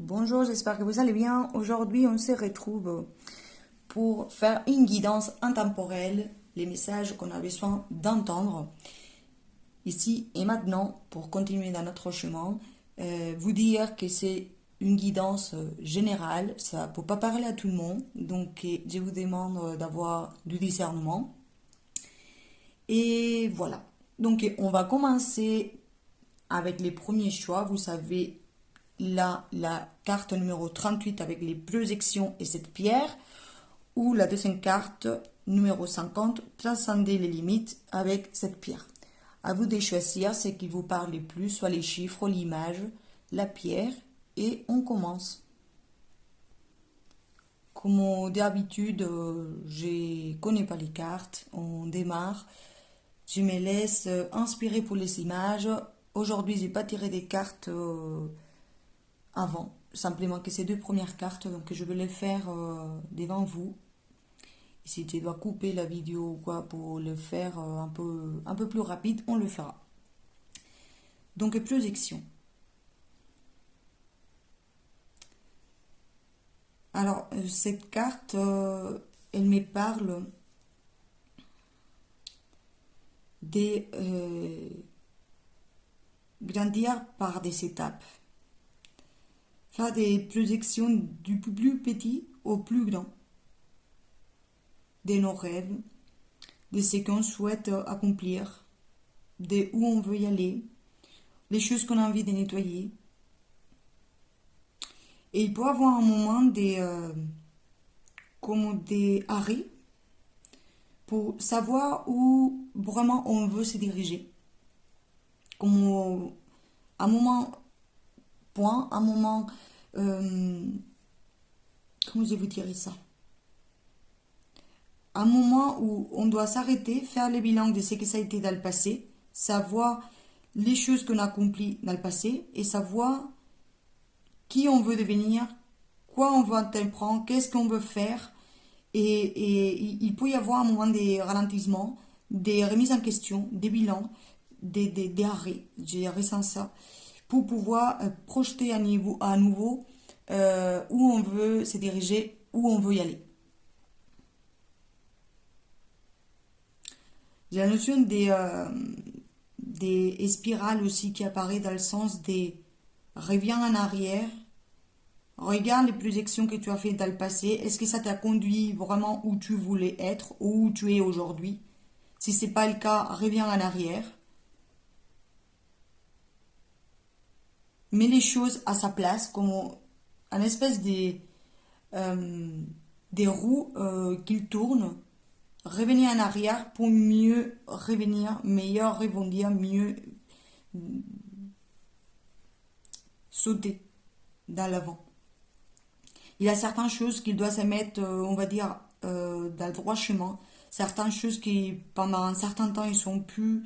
Bonjour, j'espère que vous allez bien. Aujourd'hui, on se retrouve pour faire une guidance intemporelle, les messages qu'on a besoin d'entendre ici et maintenant pour continuer dans notre chemin. Vous dire que c'est une guidance générale, ça ne peut pas parler à tout le monde, donc je vous demande d'avoir du discernement. Et voilà. Donc on va commencer avec les premiers choix. Vous savez, là, la carte numéro 38 avec les projections et cette pierre, ou la deuxième carte numéro 50, transcender les limites avec cette pierre. À vous de choisir ce qui vous parle le plus, soit les chiffres, l'image, la pierre, et on commence. Comme d'habitude, je ne connais pas les cartes, on démarre. Je me laisse inspirer pour les images. Aujourd'hui, je n'ai pas tiré des cartes avant, simplement que ces deux premières cartes, donc je vais les faire devant vous. Et si tu dois couper la vidéo ou quoi pour le faire un peu plus rapide, on le fera. Donc, projection. Alors, cette carte, elle me parle de grandir par des étapes. Faire des projections du plus petit au plus grand. De nos rêves, de ce qu'on souhaite accomplir, de où on veut y aller, les choses qu'on a envie de nettoyer. Et il peut y avoir un moment comme des arrêts pour savoir où vraiment on veut se diriger. Comme un moment point, un moment, comment je vous dirais ça? Un moment où on doit s'arrêter, faire le bilan de ce que ça a été dans le passé, savoir les choses qu'on a accomplies dans le passé et savoir qui on veut devenir, quoi on veut entreprendre, qu'est-ce qu'on veut faire. Et il peut y avoir un moment de ralentissement, des remises en question, des bilans, des arrêts, j'ai ressenti ça, pour pouvoir projeter à nouveau où on veut se diriger, où on veut y aller. J'ai la notion des spirales aussi qui apparaît dans le sens des reviens en arrière, regarde les projections que tu as fait dans le passé, est-ce que ça t'a conduit vraiment où tu voulais être, où tu es aujourd'hui? Si ce n'est pas le cas, reviens en arrière. Mets les choses à sa place comme une espèce des roues qui tournent. Revenir en arrière pour mieux revenir, meilleur rebondir, mieux sauter dans l'avant. Il y a certaines choses qu'il doit se mettre, on va dire, dans le droit chemin. Certaines choses qui, pendant un certain temps, ils sont plus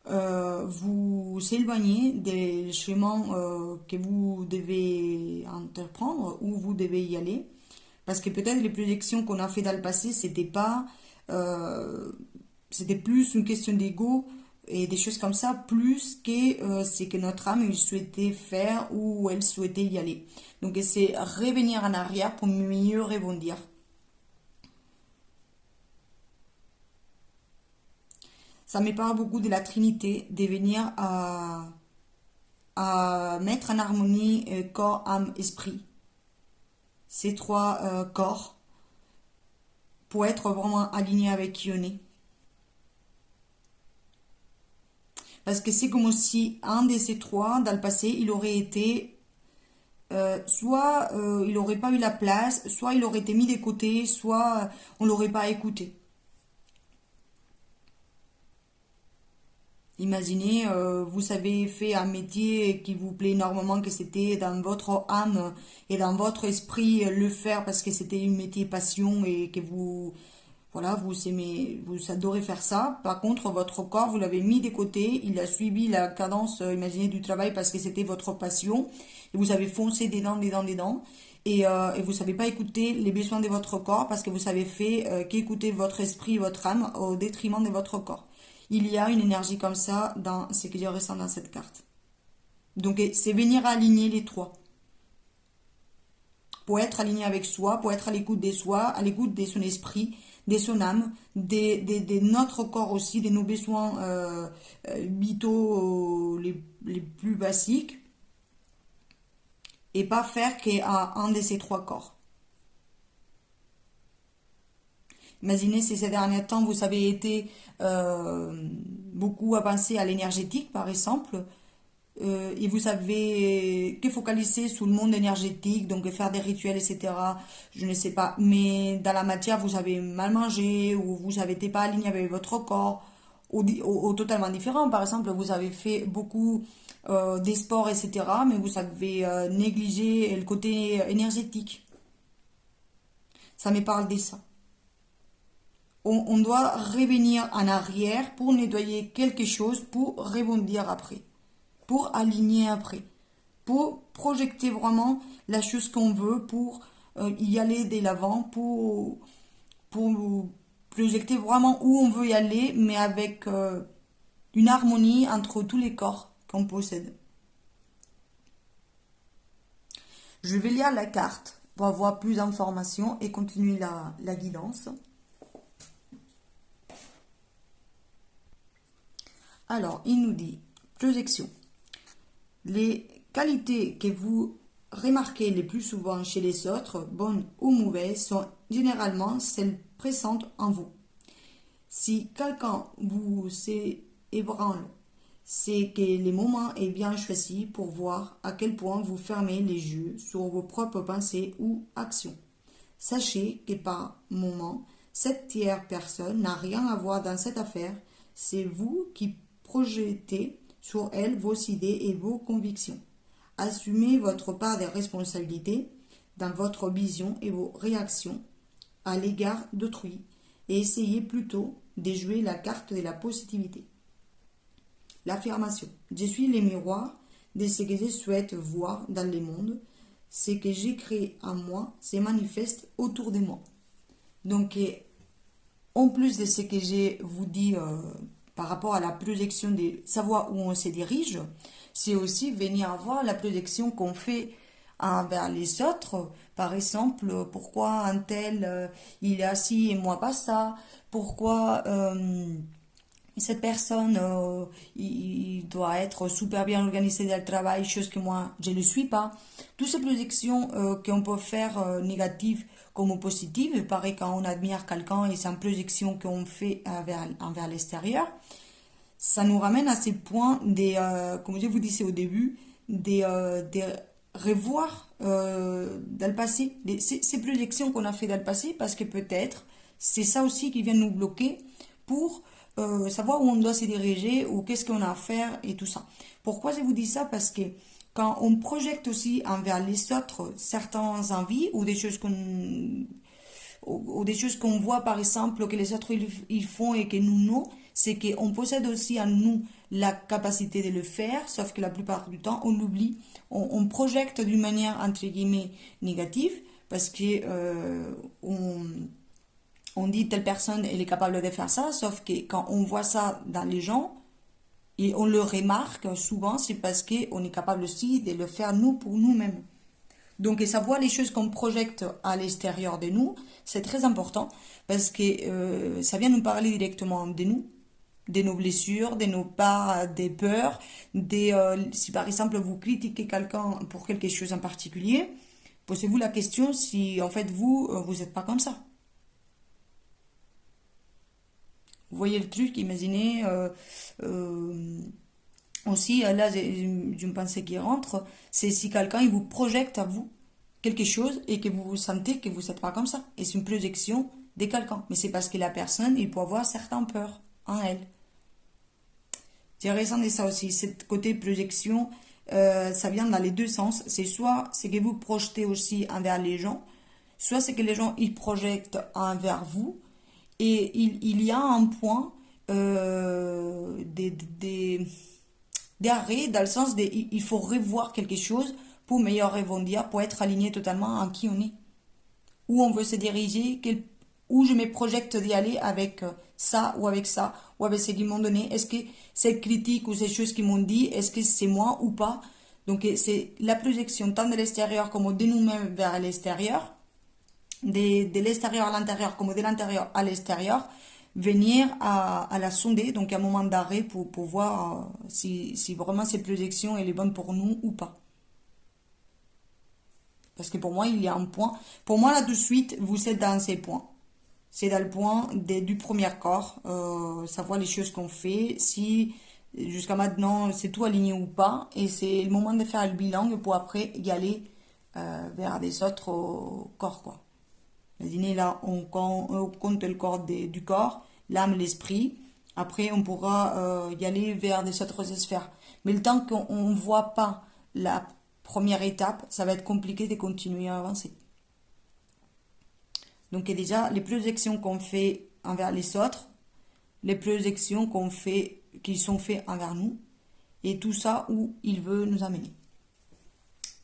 vous éloigner des chemins que vous devez entreprendre, où vous devez y aller. Parce que peut-être les projections qu'on a fait dans le passé, c'était plus une question d'ego et des choses comme ça, plus que c'est que notre âme il souhaitait faire ou elle souhaitait y aller. Donc c'est revenir en arrière pour mieux rebondir. Ça me parle beaucoup de la Trinité, de venir à mettre en harmonie corps, âme, esprit. Ces trois corps pour être vraiment aligné avec qui on est. Parce que c'est comme si un de ces trois, dans le passé, il aurait été, soit il n'aurait pas eu la place, soit il aurait été mis de côté, soit on ne l'aurait pas écouté. Imaginez, vous avez fait un métier qui vous plaît énormément, que c'était dans votre âme et dans votre esprit le faire parce que c'était un métier passion et que vous, voilà, vous aimez, vous adorez faire ça. Par contre, votre corps, vous l'avez mis de côté, il a suivi la cadence, imaginez, du travail parce que c'était votre passion et vous avez foncé dedans. Et vous ne savez pas écouter les besoins de votre corps parce que vous avez fait qu'écouter votre esprit, votre âme au détriment de votre corps. Il y a une énergie comme ça dans ce que je ressens dans cette carte. Donc c'est venir aligner les trois. pour être aligné avec soi, pour être à l'écoute de soi, à l'écoute de son esprit, de son âme, de notre corps aussi, de nos besoins vitaux les plus basiques, et pas faire qu'un de ces trois corps. Imaginez si ces derniers temps vous avez été beaucoup à penser à l'énergétique, par exemple, et vous savez que focaliser sur le monde énergétique, donc faire des rituels, etc. Je ne sais pas. Mais dans la matière, vous avez mal mangé ou vous n'avez été pas aligné avec votre corps ou totalement différent. Par exemple, vous avez fait beaucoup des sports, etc. Mais vous avez négligé le côté énergétique. Ça me parle de ça. On doit revenir en arrière pour nettoyer quelque chose, pour rebondir après, pour aligner après, pour projeter vraiment la chose qu'on veut, pour y aller de l'avant, pour projeter vraiment où on veut y aller, mais avec une harmonie entre tous les corps qu'on possède. Je vais lire la carte pour avoir plus d'informations et continuer la guidance. Alors, il nous dit, projection. Les qualités que vous remarquez le plus souvent chez les autres, bonnes ou mauvaises, sont généralement celles présentes en vous. Si quelqu'un vous ébranle, c'est que le moment est bien choisi pour voir à quel point vous fermez les yeux sur vos propres pensées ou actions. Sachez que par moment, cette tierce personne n'a rien à voir dans cette affaire, c'est vous qui projetez sur elle vos idées et vos convictions. Assumez votre part de responsabilité dans votre vision et vos réactions à l'égard d'autrui et essayez plutôt de jouer la carte de la positivité. L'affirmation. Je suis le miroir de ce que je souhaite voir dans le monde. Ce que j'ai créé en moi se manifeste autour de moi. Donc, en plus de ce que je vous dis par rapport à la projection de savoir où on se dirige, c'est aussi venir voir la projection qu'on fait envers les autres. Par exemple, pourquoi un tel il est assis et moi pas ça? Pourquoi cette personne il doit être super bien organisé dans le travail, chose que moi je ne suis pas. Toutes ces projections qu'on peut faire négatives comme positives, pareil quand on admire quelqu'un et c'est une projection qu'on fait envers l'extérieur, ça nous ramène à ces points comme je vous disais au début, de revoir dans le passé, ces projections qu'on a fait dans le passé, parce que peut-être c'est ça aussi qui vient nous bloquer pour savoir où on doit se diriger ou qu'est-ce qu'on a à faire et tout ça. Pourquoi je vous dis ça? Parce que quand on projette aussi envers les autres certaines envies ou des choses qu'on voit par exemple que les autres ils font et que nous non, c'est qu'on possède aussi en nous la capacité de le faire, sauf que la plupart du temps on l'oublie, on projette d'une manière entre guillemets négative parce que on dit telle personne elle est capable de faire ça, sauf que quand on voit ça dans les gens et on le remarque souvent, c'est parce qu'on est capable aussi de le faire nous pour nous-mêmes. Donc, et savoir les choses qu'on projette à l'extérieur de nous, c'est très important parce que ça vient nous parler directement de nous, de nos blessures, de nos parts, des peurs, si par exemple vous critiquez quelqu'un pour quelque chose en particulier, posez-vous la question si en fait vous n'êtes pas comme ça. Vous voyez le truc, imaginez aussi, là j'ai une pensée qui rentre, c'est si quelqu'un il vous projette à vous quelque chose et que vous sentez que vous n'êtes pas comme ça. Et c'est une projection de quelqu'un. Mais c'est parce que la personne, il peut avoir certaines peurs en elle. J'ai ressenti ça aussi, ce côté projection, ça vient dans les deux sens. C'est soit ce que vous projetez aussi envers les gens, soit ce que les gens ils projettent envers vous. Et il y a un point d'arrêt dans le sens de il faut revoir quelque chose pour mieux rebondir, pour être aligné totalement en qui on est. Où on veut se diriger, où je me projette d'y aller avec ça, ou avec ce qu'ils m'ont donné. Est-ce que cette critique ou ces choses qu'ils m'ont dit, est-ce que c'est moi ou pas? Donc c'est la projection tant de l'extérieur comme de nous-mêmes vers l'extérieur, de l'extérieur à l'intérieur comme de l'intérieur à l'extérieur, venir à la sonder, donc à un moment d'arrêt pour voir si vraiment cette projection elle est bonne pour nous ou pas. Parce que pour moi, il y a un point. Pour moi, là, de suite, vous êtes dans ces points. C'est dans le point du premier corps, savoir les choses qu'on fait, si jusqu'à maintenant c'est tout aligné ou pas, et c'est le moment de faire le bilan pour après y aller vers des autres corps, quoi. Le dîner, là, on compte le corps du corps, l'âme, l'esprit. Après, on pourra y aller vers des autres sphères. Mais le temps qu'on ne voit pas la première étape, ça va être compliqué de continuer à avancer. Donc déjà, les projections qu'on fait envers les autres, les projections qu'on fait, qui sont faites envers nous, et tout ça où il veut nous amener.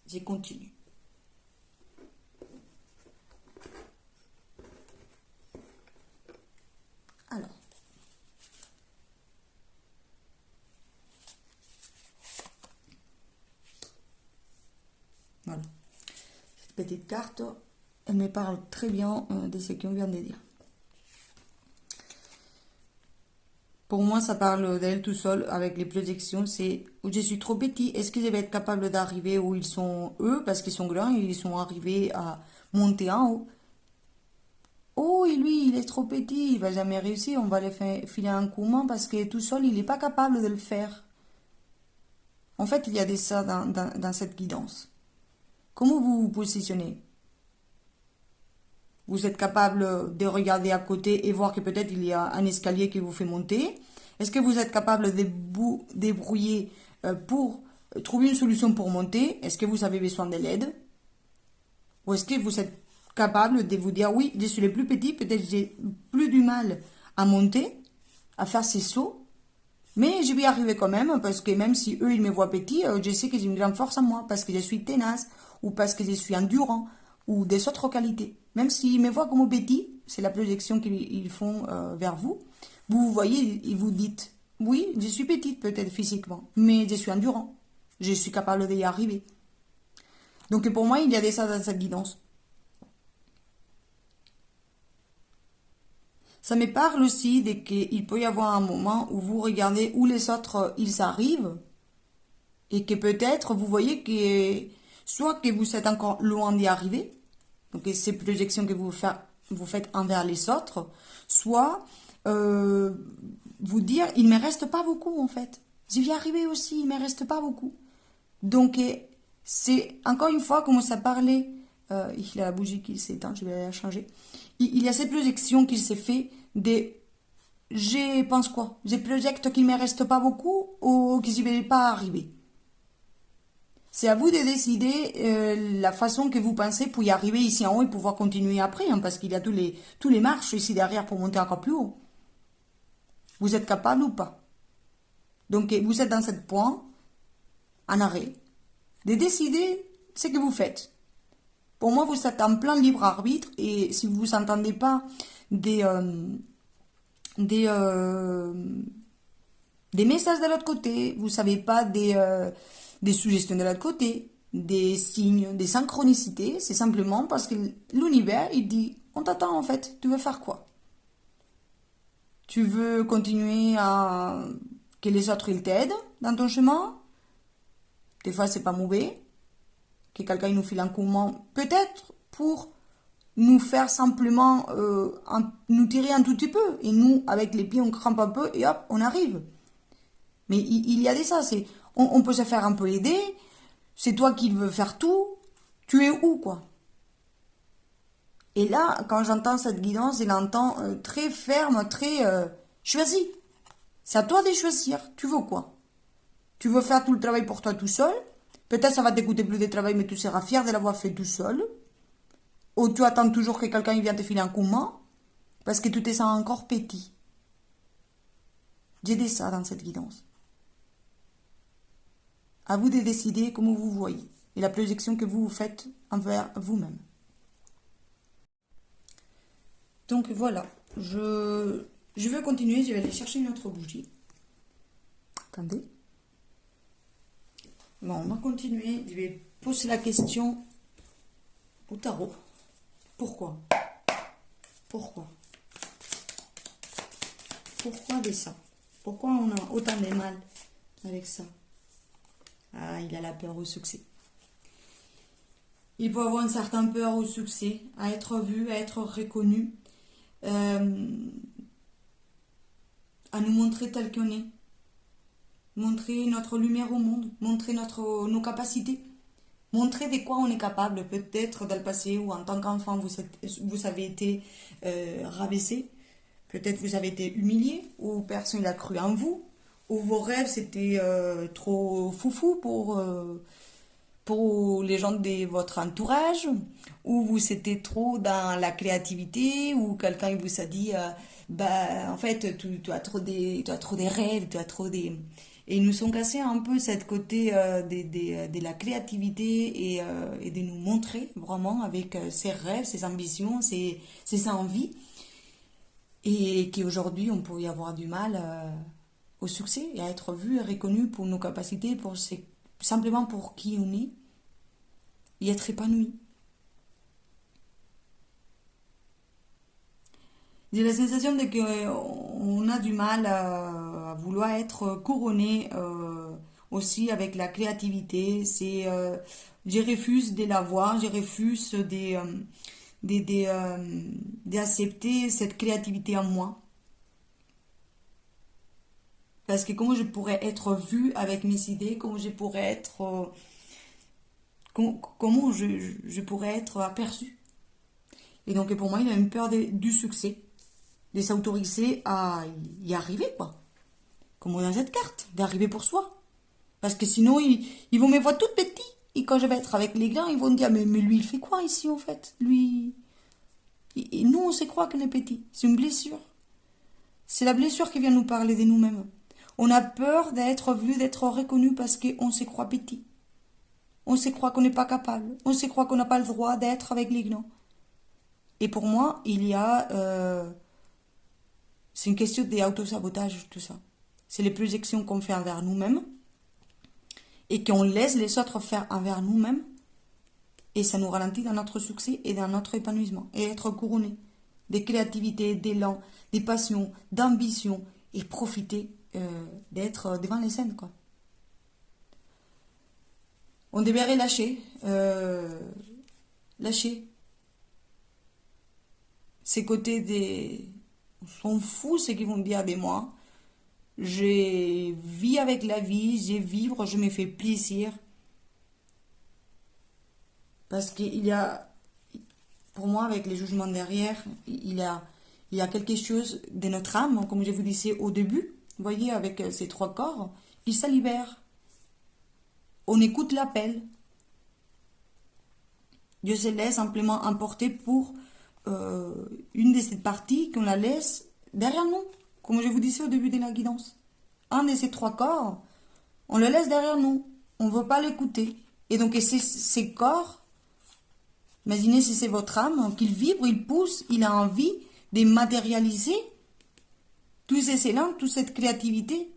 Je continue. Alors. Voilà. Cette petite carte, elle me parle très bien de ce qu'on vient de dire. Pour moi, ça parle d'elle tout seul avec les projections. C'est où je suis trop petit. Est-ce que je vais être capable d'arriver où ils sont eux parce qu'ils sont grands et ils sont arrivés à monter en haut. Oh, et lui, il est trop petit, il va jamais réussir. On va lui filer un coup de main parce que tout seul, il n'est pas capable de le faire. En fait, il y a des ça dans cette guidance. Comment vous vous positionnez? Vous êtes capable de regarder à côté et voir que peut-être il y a un escalier qui vous fait monter. Est-ce que vous êtes capable de vous débrouiller pour trouver une solution pour monter? Est-ce que vous avez besoin de l'aide? Ou est-ce que vous êtes capable de vous dire, oui, je suis le plus petit, peut-être j'ai plus du mal à monter, à faire ces sauts, mais je vais y arriver quand même, parce que même si eux, ils me voient petit, je sais que j'ai une grande force en moi, parce que je suis tenace, ou parce que je suis endurant, ou des autres qualités. Même s'ils me voient comme petit, c'est la projection qu'ils font vers vous. Vous voyez, ils vous dites, oui, je suis petite peut-être physiquement, mais je suis endurant. Je suis capable d'y arriver. Donc pour moi, il y a des ça dans cette guidance. Ça me parle aussi de qu'il peut y avoir un moment où vous regardez où les autres, ils arrivent, et que peut-être vous voyez que soit que vous êtes encore loin d'y arriver, donc ces projections que vous faites envers les autres, soit euh, vous dire, il ne me reste pas beaucoup en fait. J'y vais arriver aussi, il ne me reste pas beaucoup. Donc c'est encore une fois comme ça parlait, il y a la bougie qui s'éteint, je vais la changer. Il y a cette projection qu'il s'est fait des je pense quoi? Je projette qu'il ne me reste pas beaucoup ou que je ne vais pas arriver. C'est à vous de décider la façon que vous pensez pour y arriver ici en haut et pouvoir continuer après, hein, parce qu'il y a tous les marches ici derrière pour monter encore plus haut. Vous êtes capable ou pas? Donc vous êtes dans ce point, en arrêt, de décider ce que vous faites. Pour moi, vous êtes en plein libre arbitre et si vous n'entendez pas des, des, euh, des messages de l'autre côté, vous savez pas des suggestions de l'autre côté, des signes, des synchronicités, c'est simplement parce que l'univers, il dit, on t'attend en fait, tu veux faire quoi? Tu veux continuer à que les autres ils t'aident dans ton chemin? Des fois, c'est pas mauvais. Que quelqu'un nous file un coup de main, peut-être pour nous faire simplement nous tirer un tout petit peu. Et nous, avec les pieds, on crampe un peu et hop, on arrive. Mais il y a des ça, on peut se faire un peu aider, c'est toi qui veux faire tout, tu es où quoi? Et là, quand j'entends cette guidance, je l'entends très ferme, très choisi. C'est à toi de choisir, tu veux quoi? Tu veux faire tout le travail pour toi tout seul? Peut-être ça va te coûter plus de travail, mais tu seras fier de l'avoir fait tout seul. Ou tu attends toujours que quelqu'un vienne te filer un coup de main, parce que tu te sens encore petit. J'ai dit ça dans cette guidance. À vous de décider comment vous voyez et la projection que vous faites envers vous-même. Donc voilà, je vais continuer, je vais aller chercher une autre bougie. Attendez. Bon, on va continuer. Je vais poser la question au tarot. Pourquoi? Pourquoi? Pourquoi de ça? Pourquoi on a autant de mal avec ça? Ah, il a la peur au succès. Il peut avoir une certaine peur au succès, à être vu, à être reconnu, euh, à nous montrer tel qu'on est, montrer notre lumière au monde, montrer nos capacités, montrer de quoi on est capable, peut-être dans le passé ou en tant qu'enfant, vous avez été rabaissé, peut-être vous avez été humilié, ou personne n'a cru en vous, ou vos rêves c'était trop foufou pour les gens de votre entourage, ou vous étiez trop dans la créativité, ou quelqu'un vous a dit, bah, en fait, tu as tu as trop des rêves, tu as trop des... Et ils nous sont cassés un peu cette côté de la créativité et de nous montrer vraiment avec ses rêves, ses ambitions, ses envies. Et qu'aujourd'hui, on peut y avoir du mal au succès et à être vu et reconnu pour nos capacités, simplement pour qui on est et être épanoui. J'ai la sensation de qu'on a du mal à vouloir être couronné aussi avec la créativité. Je refuse de l'avoir, je refuse d'accepter cette créativité en moi. Parce que comment je pourrais être vue avec mes idées, comment je pourrais être, comment je pourrais être aperçue. Et donc pour moi, il a une peur du succès, de s'autoriser à y arriver, quoi. Comme dans cette carte, d'arriver pour soi. Parce que sinon, ils vont me voir toute petite. Et quand je vais être avec les gars, ils vont me dire, mais lui, il fait quoi ici, en fait? Lui... Et nous, on se croit qu'on est petit. C'est une blessure. C'est la blessure qui vient nous parler de nous-mêmes. On a peur d'être vu, d'être reconnu parce qu'on se croit petit. On se croit qu'on n'est pas capable. On se croit qu'on n'a pas le droit d'être avec les glands. Et pour moi, c'est une question d'auto-sabotage, tout ça. C'est les projections qu'on fait envers nous-mêmes et qu'on laisse les autres faire envers nous-mêmes. Et ça nous ralentit dans notre succès et dans notre épanouissement. Et être couronné des créativités, d'élan, des passions, d'ambition et profiter d'être devant les scènes, quoi. On devrait lâcher ces côtés des... On s'en fout ce qu'ils vont dire de moi. Je vis avec la vie, je vivre, je me fais plaisir. Parce qu'il y a, pour moi, avec les jugements derrière, il y a quelque chose de notre âme, comme je vous disais au début. Vous voyez, avec ces trois corps, il se libère. On écoute l'appel. Dieu se laisse simplement emporter pour une de ces parties qu'on la laisse derrière nous, comme je vous disais au début de la guidance. Un de ces trois corps, on le laisse derrière nous. On ne veut pas l'écouter. Et donc, ces corps, imaginez si c'est votre âme, qu'il vibre, il pousse, il a envie de matérialiser tous ces élans, toute cette créativité.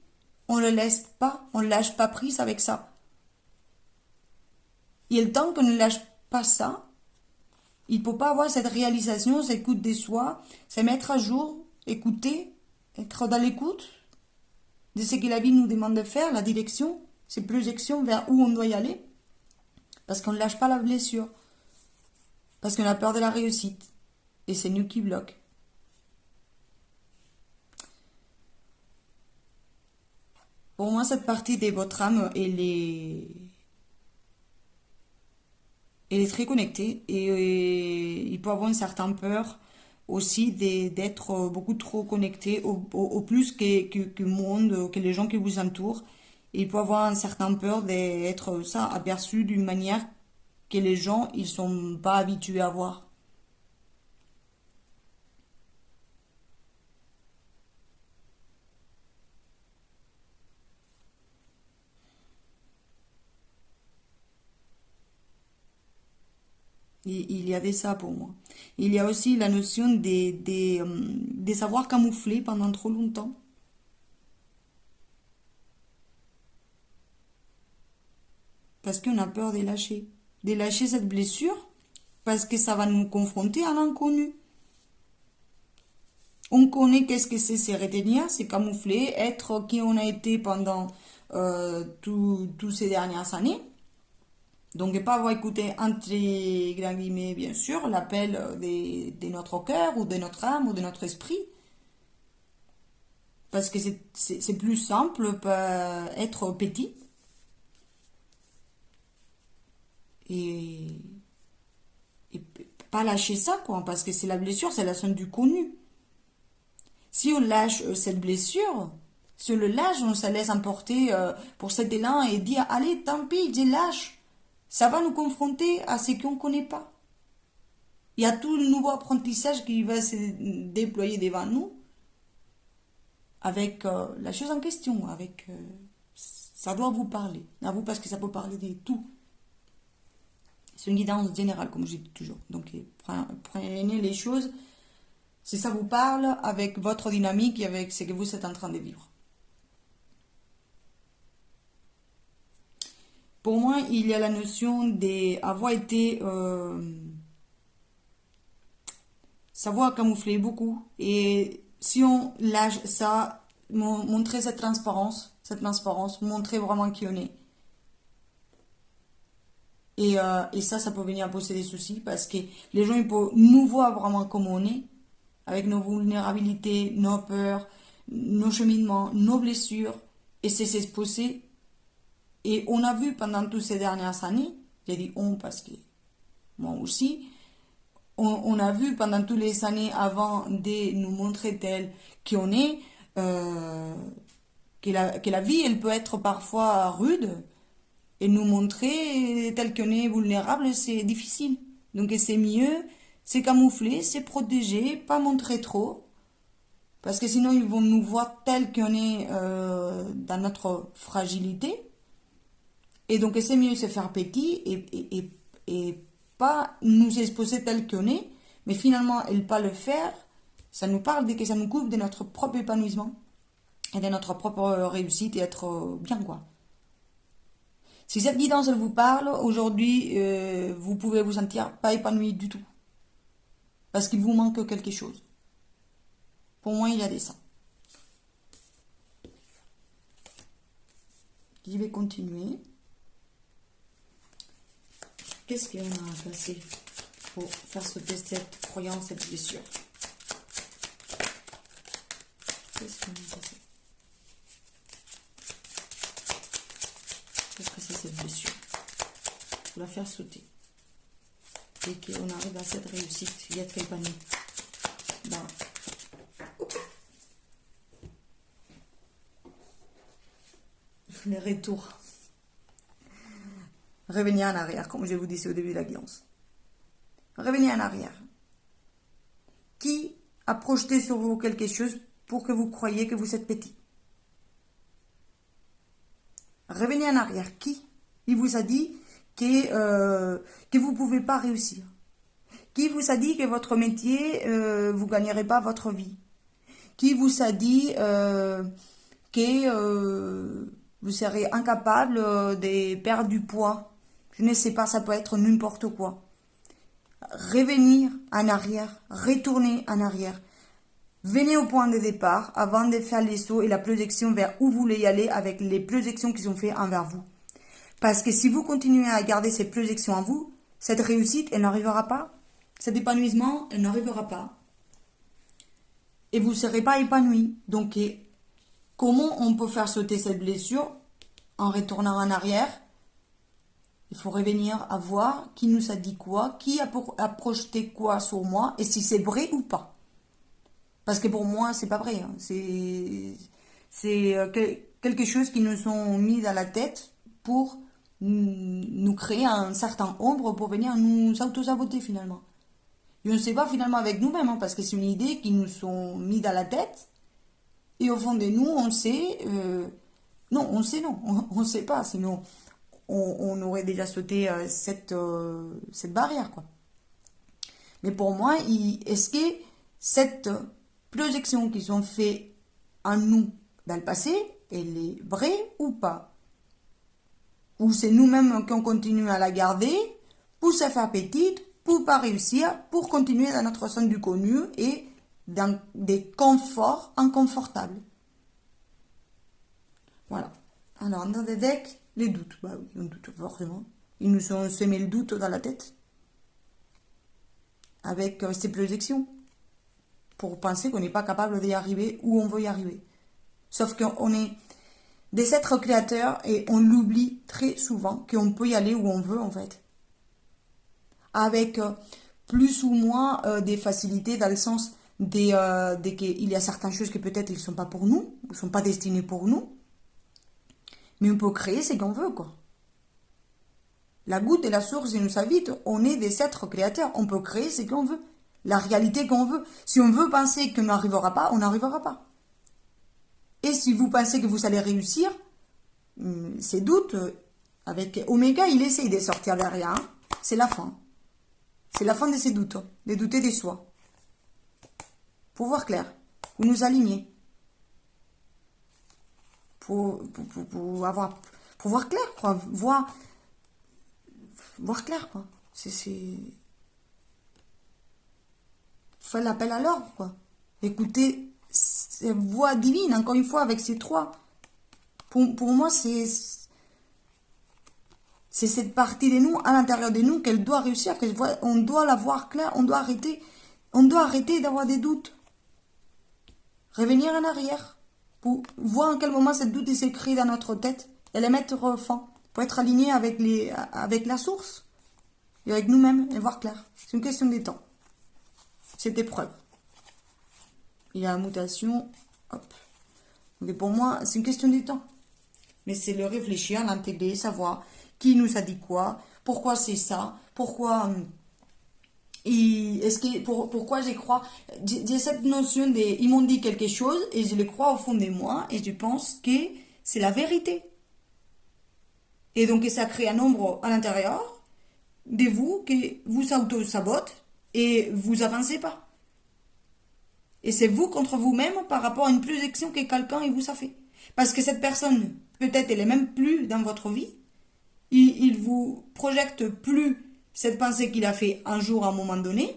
On ne le laisse pas, on ne lâche pas prise avec ça. Et le temps qu'on ne lâche pas ça, il ne peut pas avoir cette réalisation, cette écoute de soi, se mettre à jour, écouter, être dans l'écoute de ce que la vie nous demande de faire, la direction, ces projections vers où on doit y aller. Parce qu'on ne lâche pas la blessure. Parce qu'on a peur de la réussite. Et c'est nous qui bloquons. Pour moi, cette partie de votre âme, elle est très connectée. Et il peut avoir une certaine peur aussi d'être beaucoup trop connecté au plus que le monde, que les gens qui vous entourent. Il peut avoir une certaine peur d'être ça aperçu d'une manière que les gens ils sont pas habitués à voir. Il y avait ça pour moi. Il y a aussi la notion de savoir camoufler pendant trop longtemps. Parce qu'on a peur de lâcher. De lâcher cette blessure parce que ça va nous confronter à l'inconnu. On connaît qu'est-ce que c'est se retenir, c'est camoufler, être qui on a été pendant toutes ces dernières années. Donc, ne pas avoir écouté, entre guillemets, bien sûr, l'appel de notre cœur ou de notre âme ou de notre esprit. Parce que c'est plus simple être petit. Et, et pas lâcher ça, quoi. Parce que c'est la blessure, c'est la somme du connu. Si on lâche cette blessure, si on le lâche, on se laisse emporter pour cet élan et dire, allez, tant pis, je lâche. Ça va nous confronter à ce qu'on ne connaît pas. Il y a tout le nouveau apprentissage qui va se déployer devant nous avec la chose en question. Ça doit vous parler. À vous parce que ça peut parler de tout. C'est une guidance générale, comme je dis toujours. Donc, prenez les choses, si ça vous parle, avec votre dynamique et avec ce que vous êtes en train de vivre. Pour moi, il y a la notion d'avoir été... savoir camoufler beaucoup. Et si on lâche ça, montrer cette transparence, montrer vraiment qui on est. Et ça peut venir poser des soucis parce que les gens ils peuvent nous voir vraiment comme on est, avec nos vulnérabilités, nos peurs, nos cheminements, nos blessures, et c'est s'exposer. Et on a vu pendant toutes ces dernières années, j'ai dit on parce que moi aussi, on a vu pendant toutes les années avant de nous montrer tel qu'on est, que la vie, elle peut être parfois rude, et nous montrer tel qu'on est vulnérable, c'est difficile. Donc c'est mieux, c'est camoufler, c'est protéger, pas montrer trop, parce que sinon ils vont nous voir tel qu'on est dans notre fragilité. Et donc c'est mieux se faire petit et pas nous exposer tel qu'on est, mais finalement, et pas le faire, ça nous parle de que ça nous coupe de notre propre épanouissement et de notre propre réussite et être bien, quoi. Si cette guidance elle vous parle, aujourd'hui, vous pouvez vous sentir pas épanoui du tout. Parce qu'il vous manque quelque chose. Pour moi, il y a des ça. Je vais continuer. Qu'est-ce qu'on a à passer pour faire sauter cette croyance, cette blessure? Qu'est-ce qu'on a à passer? Qu'est-ce que c'est cette blessure? Pour la faire sauter. Et qu'on arrive à cette réussite, y être épanoui. Ben, les retours. Revenez en arrière, comme je vous disais au début de la guidance. Revenez en arrière. Qui a projeté sur vous quelque chose pour que vous croyiez que vous êtes petit? Revenez en arrière. Qui? Il vous a dit que vous ne pouvez pas réussir. Qui vous a dit que votre métier, vous ne gagnerez pas votre vie? Qui vous a dit que vous serez incapable de perdre du poids? Je ne sais pas, ça peut être n'importe quoi. Revenir en arrière, retourner en arrière. Venez au point de départ avant de faire les sauts et la projection vers où vous voulez y aller avec les projections qui sont faites envers vous. Parce que si vous continuez à garder ces projections en vous, cette réussite, elle n'arrivera pas. Cet épanouissement, elle n'arrivera pas. Et vous ne serez pas épanoui. Donc, comment on peut faire sauter cette blessure en retournant en arrière? Il faut revenir à voir qui nous a dit quoi, qui a projeté quoi sur moi et si c'est vrai ou pas. Parce que pour moi, c'est pas vrai. Hein. C'est quelque chose qui nous ont mis dans la tête pour nous créer un certain ombre pour venir nous auto-saboter finalement. Et on ne sait pas finalement avec nous-mêmes, hein, parce que c'est une idée qui nous sont mis dans la tête. Et au fond de nous, on sait... non, on sait non. On ne sait pas, sinon on aurait déjà sauté cette barrière, quoi. Mais pour moi, est-ce que cette projection qu'ils ont fait en nous dans le passé, elle est vraie ou pas? ou c'est nous-mêmes qui on continue à la garder pour se faire petite, pour pas réussir, pour continuer dans notre zone du connu et dans des conforts inconfortables. Voilà. Alors, dans des decks, les doutes. Bah oui, on doute forcément. Ils nous ont semé le doute dans la tête. Avec ces projections. Pour penser qu'on n'est pas capable d'y arriver ou on veut y arriver. Sauf qu'on est des êtres créateurs et on l'oublie très souvent qu'on peut y aller où on veut en fait. Avec plus ou moins des facilités dans le sens qu'il y a certaines choses qui peut-être ne sont pas pour nous, ne sont pas destinées pour nous. Mais on peut créer ce qu'on veut, quoi. La goutte est la source de nos vie. On est des êtres créateurs. On peut créer ce qu'on veut. La réalité qu'on veut. Si on veut penser qu'on n'arrivera pas, on n'arrivera pas. Et si vous pensez que vous allez réussir, ces doutes, avec Oméga, il essaye de sortir derrière. Hein. C'est la fin. C'est la fin de ces doutes. De douter de soi. Pour voir clair. Pour nous aligner. Pour voir clair, quoi. Voir clair, quoi. Faire l'appel à l'ordre, quoi. Écoutez cette voix divine, encore une fois, avec ces trois. Pour moi, c'est cette partie de nous, à l'intérieur de nous, qu'elle doit réussir, on doit la voir claire, on doit arrêter d'avoir des doutes. Revenir en arrière, pour voir en quel moment cette doute s'écrit dans notre tête, et les mettre fin, pour être aligné avec la source, et avec nous-mêmes, et voir clair. C'est une question de temps. C'est épreuve. Il y a la mutation, hop. Mais pour moi, c'est une question de temps. Mais c'est le réfléchir, l'intégrer, savoir qui nous a dit quoi, pourquoi c'est ça, pourquoi pourquoi j'y crois. J'ai cette notion de ils m'ont dit quelque chose et je le crois au fond de moi et je pense que c'est la vérité. Et donc ça crée un nombre à l'intérieur de vous que vous auto-sabote et vous avancez pas. Et c'est vous contre vous-même par rapport à une projection que quelqu'un vous a fait. Parce que cette personne, peut-être elle est même plus dans votre vie. Il vous projette plus cette pensée qu'il a fait un jour à un moment donné.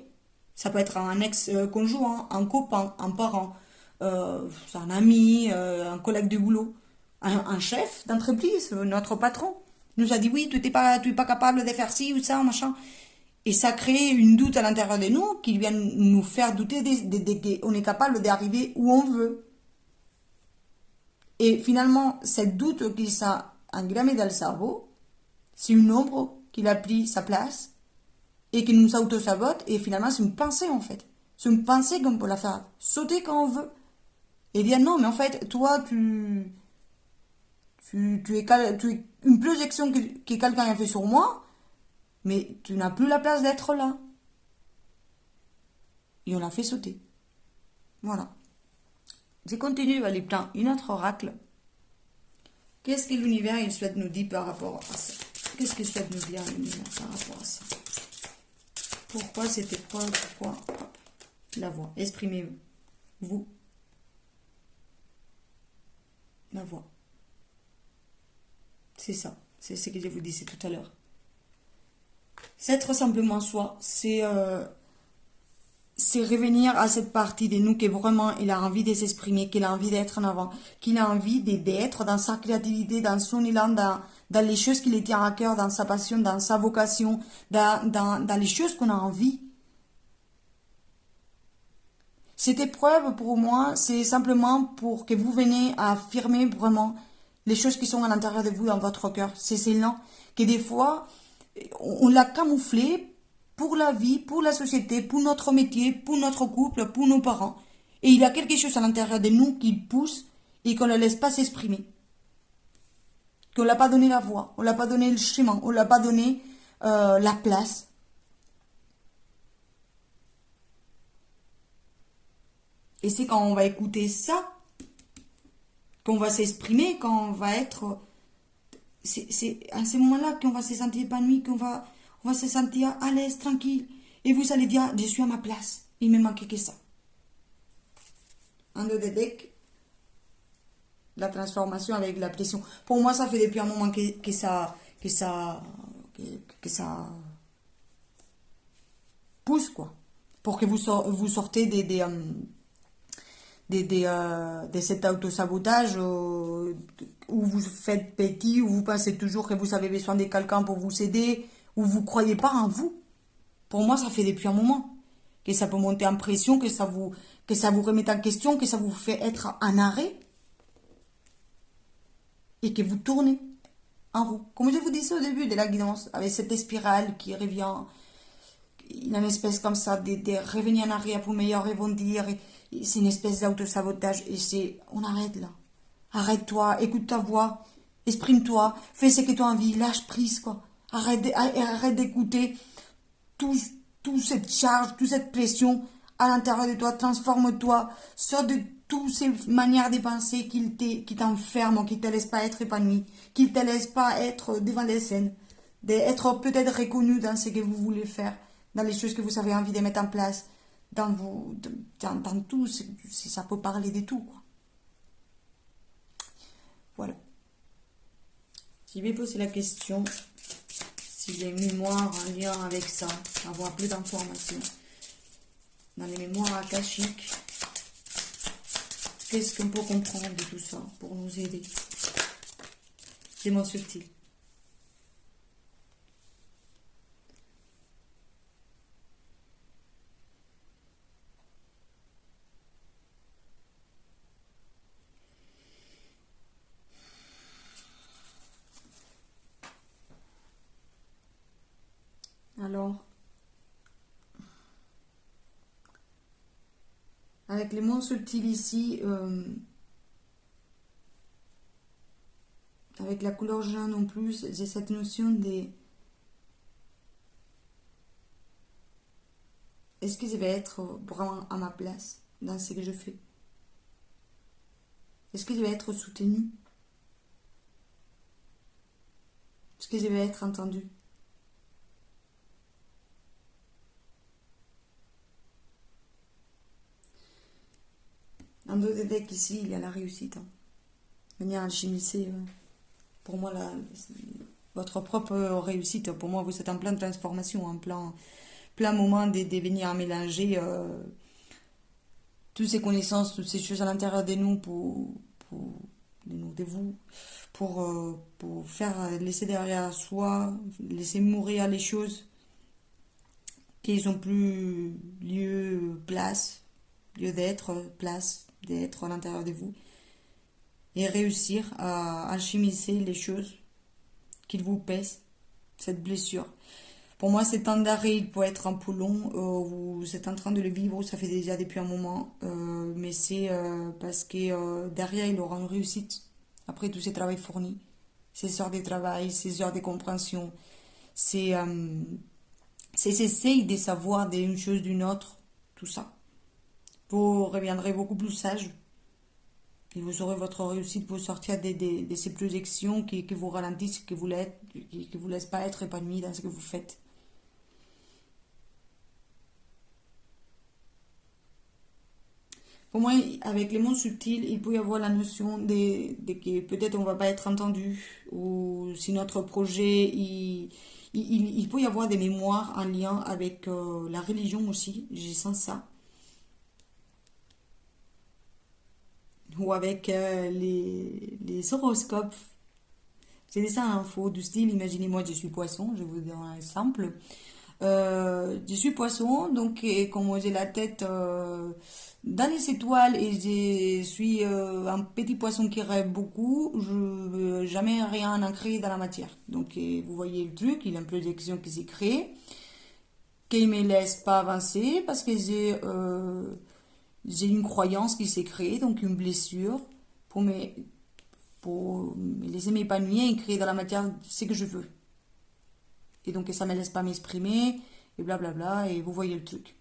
Ça peut être un ex-conjoint, un copain, un parent, un ami, un collègue de boulot, un chef d'entreprise, notre patron. Nous a dit oui, tu n'es pas capable de faire ci ou ça, machin. Et ça crée une doute à l'intérieur de nous qui vient nous faire douter qu'on est capable d'arriver où on veut. Et finalement, cette doute qui s'est engrammée dans le cerveau, c'est une ombre qui a pris sa place et qui nous auto-sabote. Et finalement, c'est une pensée en fait. C'est une pensée qu'on peut la faire sauter quand on veut. Et dire non, mais en fait, toi, tu es une projection que quelqu'un a fait sur moi. Mais tu n'as plus la place d'être là. Et on l'a fait sauter. Voilà. Je continue à aller plein une autre oracle. Qu'est-ce que l'univers il souhaite nous dire par rapport à ça? Qu'est-ce qu'il souhaite nous dire l'univers par rapport à ça? Pourquoi cette épreuve? Pourquoi la voix? Exprimez-vous. La voix. C'est ça. C'est ce que je vous disais tout à l'heure. C'est être simplement soi, c'est revenir à cette partie de nous qui vraiment il a envie de s'exprimer, qu'il a envie d'être en avant, qu'il a envie d'être dans sa créativité, dans son élan, dans les choses qui lui tient à cœur, dans sa passion, dans sa vocation, dans les choses qu'on a envie. Cette épreuve pour moi, c'est simplement pour que vous veniez à affirmer vraiment les choses qui sont à l'intérieur de vous, dans votre cœur. C'est celle-là que des fois on l'a camouflé pour la vie, pour la société, pour notre métier, pour notre couple, pour nos parents. Et il y a quelque chose à l'intérieur de nous qui pousse et qu'on ne laisse pas s'exprimer. Qu'on ne l'a pas donné la voix, on ne l'a pas donné le chemin, on ne l'a pas donné la place. Et c'est quand on va écouter ça, qu'on va s'exprimer, quand on va être... C'est à ce moment-là qu'on va se sentir épanoui, on va se sentir à l'aise, tranquille. Et vous allez dire, je suis à ma place. Il me manque que ça. Un de deck, la transformation avec la pression. Pour moi, ça fait depuis un moment que que ça, que ça pousse, quoi. Pour que vous sortez de cet autosabotage où vous faites petit, où vous pensez toujours que vous avez besoin de quelqu'un pour vous aider, où vous ne croyez pas en vous. Pour moi, ça fait depuis un moment que ça peut monter en pression, que ça vous remet en question, que ça vous fait être en arrêt et que vous tournez en roue. Comme je vous disais au début de la guidance, avec cette spirale qui revient, une espèce comme ça de revenir en arrière pour mieux rebondir. C'est une espèce d'auto-sabotage. Et c'est, on arrête là. Arrête-toi, écoute ta voix, exprime-toi, fais ce que tu as envie, lâche prise, quoi. Arrête d'écouter tout, toute cette charge, toute cette pression à l'intérieur de toi, transforme-toi, sors de toutes ces manières de penser qui t'enferment, qui ne te laissent pas être épanoui, qui ne te laissent pas être devant les scènes, d'être peut-être reconnu dans ce que vous voulez faire, dans les choses que vous avez envie de mettre en place, dans tout, ça peut parler de tout, quoi. Voilà. Je vais poser la question si les mémoires en lien avec ça, avoir plus d'informations. Dans les mémoires akashiques, qu'est-ce qu'on peut comprendre de tout ça pour nous aider? Démons subtils. Alors, avec les mots subtils ici, avec la couleur jaune en plus, j'ai cette notion de... Est-ce que je vais être vraiment à ma place dans ce que je fais? Est-ce que je vais être soutenue? Est-ce que je vais être entendue? Dans d'autres decks ici, il y a la réussite. Hein. Venir alchimiser, pour moi, votre propre réussite. Pour moi, vous êtes en pleine transformation, en plein moment de venir mélanger toutes ces connaissances, toutes ces choses à l'intérieur de nous de vous, pour faire laisser derrière soi, laisser mourir les choses qui n'ont plus lieu d'être, place d'être à l'intérieur de vous, et réussir à alchimiser les choses qui vous pèsent, cette blessure. Pour moi, cet temps d'arrêt, il peut être un peu long. Vous êtes en train de le vivre, ça fait déjà depuis un moment. Mais c'est parce que derrière, il aura une réussite. Après tout ce travail fourni, ces heures de travail, ces heures de compréhension, c'est essayer de savoir d'une chose d'une autre, tout ça. Vous reviendrez beaucoup plus sage. Et vous aurez votre réussite pour sortir de ces projections qui vous ralentissent, qui vous laissent pas être épanoui dans ce que vous faites. Pour moi, avec les mots subtils, il peut y avoir la notion de que peut-être on va pas être entendu, ou si notre projet, il peut y avoir des mémoires en lien avec la religion aussi, j'ai sens ça, ou avec les horoscopes. C'est des infos du style, imaginez-moi, je suis poisson, je vous donne un exemple. Je suis poisson, donc et comme j'ai la tête dans les étoiles et je suis un petit poisson qui rêve beaucoup, je veux jamais rien ancré dans la matière. Donc vous voyez le truc, il y a une projection qui s'est créée, qui ne me laisse pas avancer parce que j'ai une croyance qui s'est créée, donc une blessure pour me laisser m'épanouir et créer dans la matière ce que je veux. Et donc ça ne me laisse pas m'exprimer, et blablabla, et vous voyez le truc.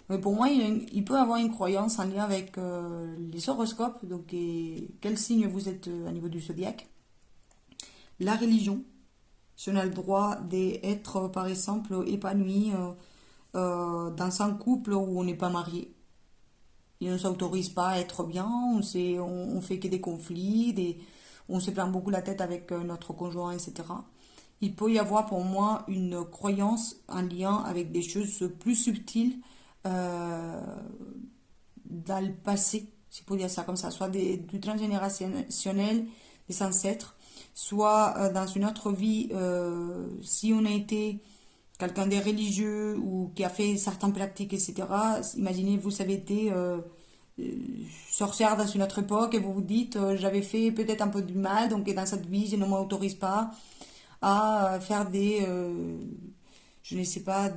Mais pour moi, il peut avoir une croyance en lien avec les horoscopes, donc quel signe vous êtes à niveau du zodiaque. La religion, si on a le droit d'être, par exemple, épanoui dans un couple où on n'est pas marié. Et on ne s'autorise pas à être bien, on fait que des conflits, on se prend beaucoup la tête avec notre conjoint, etc. il peut y avoir pour moi une croyance en lien avec des choses plus subtiles euh, dans le passé, si on peut dire ça comme ça, soit du transgénérationnel, des ancêtres, soit dans une autre vie, si on a été quelqu'un de religieux ou qui a fait certaines pratiques, etc. Imaginez, vous avez été euh, sorcière dans une autre époque et vous vous dites, j'avais fait peut-être un peu du mal, donc dans cette vie, je ne m'autorise pas à faire je ne sais pas,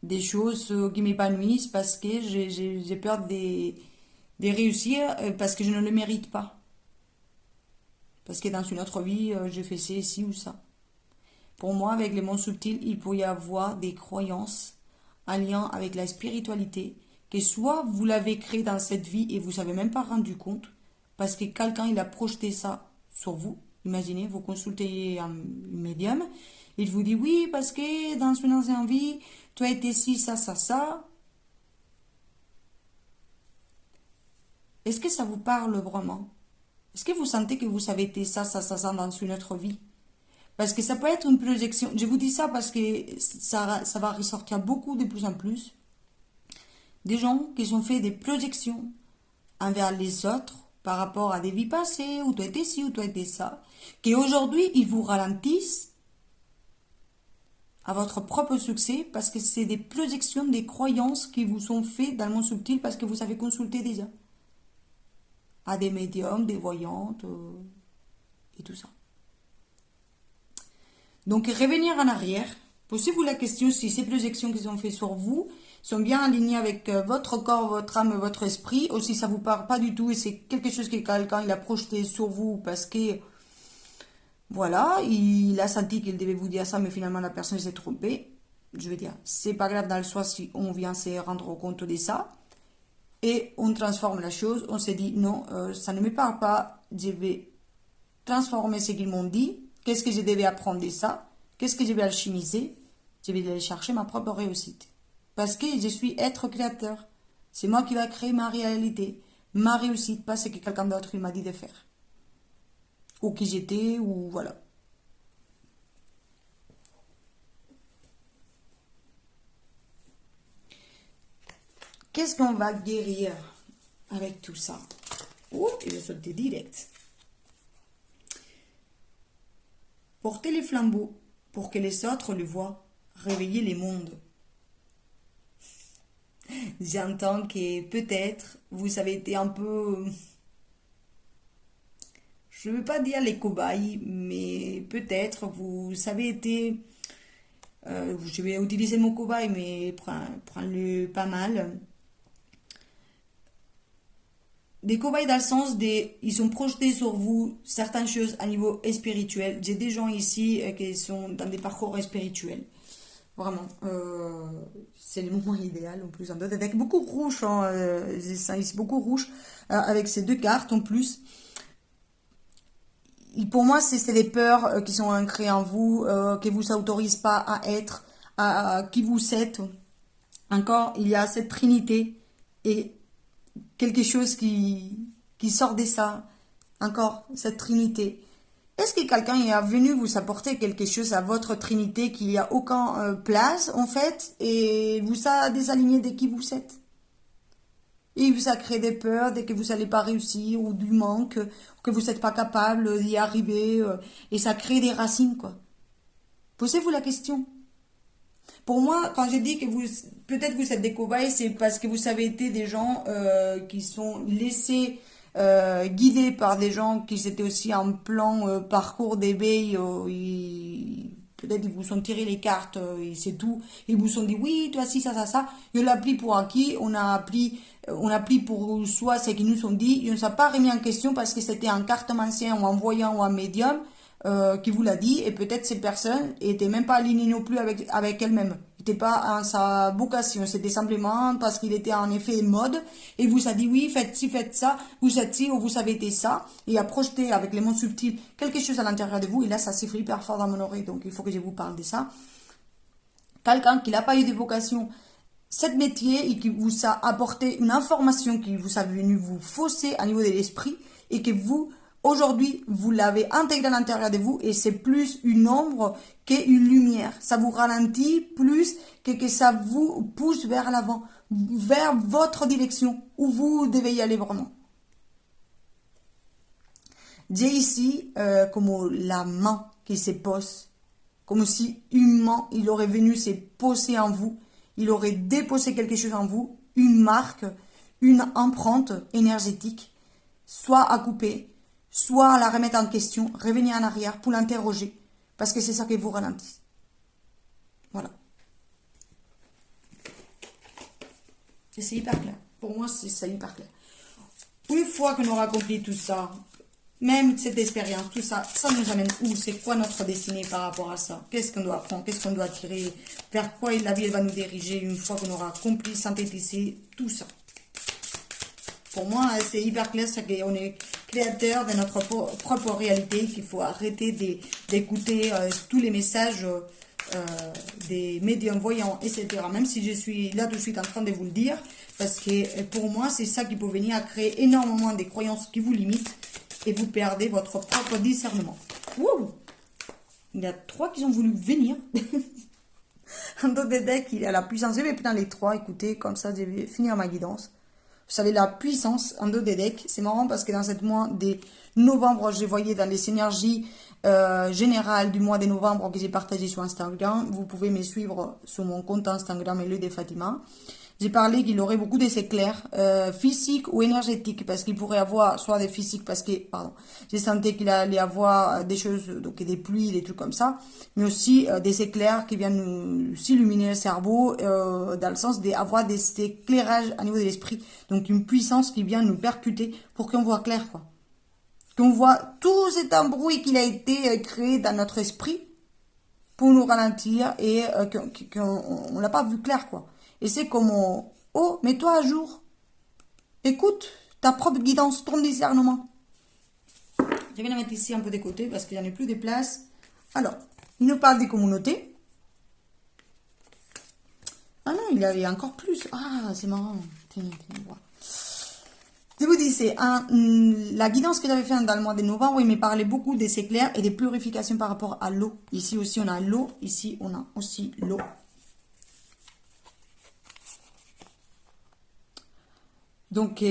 des choses qui m'épanouissent parce que j'ai peur de réussir parce que je ne le mérite pas. Parce que dans une autre vie, j'ai fait ci ou ça. Pour moi, avec les mondes subtils, il peut y avoir des croyances en lien avec la spiritualité que soit vous l'avez créé dans cette vie et vous ne savez même pas rendu compte parce que quelqu'un il a projeté ça sur vous. Imaginez, vous consultez un médium, il vous dit oui parce que dans une ancienne vie, tu as été ci, ça, ça, ça. Est-ce que ça vous parle vraiment? Est-ce que vous sentez que vous avez été ça, ça, ça, ça dans une autre vie? Parce que ça peut être une projection. Je vous dis ça parce que ça va ressortir beaucoup de plus en plus. Des gens qui ont fait des projections envers les autres par rapport à des vies passées, où tu as été ci, où tu as été ça, qui aujourd'hui, ils vous ralentissent à votre propre succès parce que c'est des projections, des croyances qui vous sont faites dans le monde subtil parce que vous avez consulté déjà à des médiums, des voyantes et tout ça. Donc, revenir en arrière, posez-vous la question si ces projections qu'ils ont fait sur vous sont bien alignées avec votre corps, votre âme, votre esprit, ou si ça vous parle pas du tout et c'est quelque chose que quelqu'un il a projeté sur vous parce que, voilà, il a senti qu'il devait vous dire ça, mais finalement la personne s'est trompée. Je veux dire, c'est pas grave dans le soi si on vient se rendre compte de ça. Et on transforme la chose, on se dit non, ça ne me parle pas, je vais transformer ce qu'ils m'ont dit. Qu'est-ce que je devais apprendre de ça? Qu'est-ce que je vais alchimiser? Je vais aller chercher ma propre réussite. Parce que je suis être créateur. C'est moi qui va créer ma réalité, ma réussite, pas ce que quelqu'un d'autre m'a dit de faire. Ou qui j'étais, ou voilà. Qu'est-ce qu'on va guérir avec tout ça? Oh, il va sauter direct. Porter les flambeaux pour que les autres le voient, réveiller les mondes. J'entends que peut-être vous avez été un peu, je ne veux pas dire les cobayes, mais peut-être vous avez été, je vais utiliser mon cobaye, mais prends-le pas mal. Des cobayes dans le sens des, ils sont projetés sur vous certaines choses à niveau spirituel. J'ai des gens ici qui sont dans des parcours spirituels. Vraiment, c'est le moment idéal en plus, avec beaucoup rouge, hein, c'est beaucoup rouge, avec ces deux cartes en plus. Pour moi, c'est des peurs qui sont ancrées en vous, qui vous autorisent pas à être, à qui vous êtes. Encore, il y a cette trinité et quelque chose qui sort de ça. Encore, cette trinité. Est-ce que quelqu'un est venu vous apporter quelque chose à votre trinité qu'il n'y a aucun place, en fait, et vous a désaligné de qui vous êtes? Et il vous a créé des peurs, dès que vous n'allez pas réussir, ou du manque, ou que vous n'êtes pas capable d'y arriver, et ça crée des racines, quoi. Posez-vous la question. Pour moi, quand je dis que vous, peut-être vous êtes des cobayes, c'est parce que vous avez été des gens qui sont laissés guidés par des gens qui étaient aussi en plan parcours d'éveil. Peut-être ils vous ont tiré les cartes et c'est tout. Ils vous ont dit oui, toi si, ça, ça, ça. Et on l'a pris pour acquis, on a pris pour soi ce qu'ils nous ont dit. Et on ne s'est pas remis en question parce que c'était un cartomancien ou un voyant ou un médium qui vous l'a dit, et peut-être ces personnes n'étaient même pas alignées non plus avec elles-mêmes. N'était pas en sa vocation, c'était simplement parce qu'il était en effet mode, et vous a dit oui, faites ci, faites ça, vous êtes ci, ou vous avez été ça, et a projeté avec les mots subtils quelque chose à l'intérieur de vous, et là ça siffle hyper fort dans mon oreille, donc il faut que je vous parle de ça. Quelqu'un qui n'a pas eu de vocation, cette métier, et qui vous a apporté une information qui vous a venu vous fausser à niveau de l'esprit, et que vous, aujourd'hui, vous l'avez intégré à l'intérieur de vous et c'est plus une ombre qu'une lumière. Ça vous ralentit plus que ça vous pousse vers l'avant, vers votre direction où vous devez y aller vraiment. J'ai ici comme la main qui se pose, comme si une main, il aurait venu se poser en vous, il aurait déposé quelque chose en vous, une marque, une empreinte énergétique, soit à couper, soit à la remettre en question, revenir en arrière pour l'interroger, parce que c'est ça qui vous ralentit. Voilà. Et c'est hyper clair. Pour moi, c'est ça hyper clair. Une fois qu'on aura accompli tout ça, même cette expérience, tout ça, ça nous amène où? C'est quoi notre destinée par rapport à ça? Qu'est-ce qu'on doit apprendre? Qu'est-ce qu'on doit tirer? Vers quoi la vie va nous diriger une fois qu'on aura accompli, synthétisé tout ça? Pour moi, c'est hyper clair, c'est qu'on est créateur de notre propre réalité, qu'il faut arrêter d'écouter tous les messages des médiums voyants, etc. Même si je suis là tout de suite en train de vous le dire, parce que pour moi, c'est ça qui peut venir à créer énormément de croyances qui vous limitent et vous perdez votre propre discernement. Wouh! Il y a 3 qui ont voulu venir. Un autre des decks, il a la puissance. Je vais prendre les 3, écoutez, comme ça, je vais finir ma guidance. Vous savez, la puissance en dos des decks, c'est marrant parce que dans cette mois de novembre, je voyais dans les énergies générales du mois de novembre que j'ai partagé sur Instagram. Vous pouvez me suivre sur mon compte Instagram, le de Fatima. J'ai parlé qu'il aurait beaucoup d'essais clairs, physiques ou énergétiques, parce qu'il pourrait avoir soit des physiques, parce que, pardon, j'ai senti qu'il allait avoir des choses, donc des pluies, des trucs comme ça, mais aussi des éclairs qui viennent nous s'illuminer le cerveau, dans le sens d'avoir des éclairages à niveau de l'esprit, donc une puissance qui vient nous percuter pour qu'on voit clair, quoi. Qu'on voit tout cet embrouille qu'il a été créé dans notre esprit pour nous ralentir et qu'on l'a pas vu clair, quoi. Et c'est comme, oh, mets-toi à jour. Écoute ta propre guidance, ton discernement. Je vais la mettre ici un peu de côté parce qu'il n'y en a plus de place. Alors, il nous parle des communautés. Ah non, il y a encore plus. Ah, c'est marrant. Tiens, voilà. Je vous dis, c'est la guidance que j'avais faite dans le mois de novembre, il me parlait beaucoup des éclairs et des purifications par rapport à l'eau. Ici aussi, on a l'eau. Ici, on a aussi l'eau. Donc,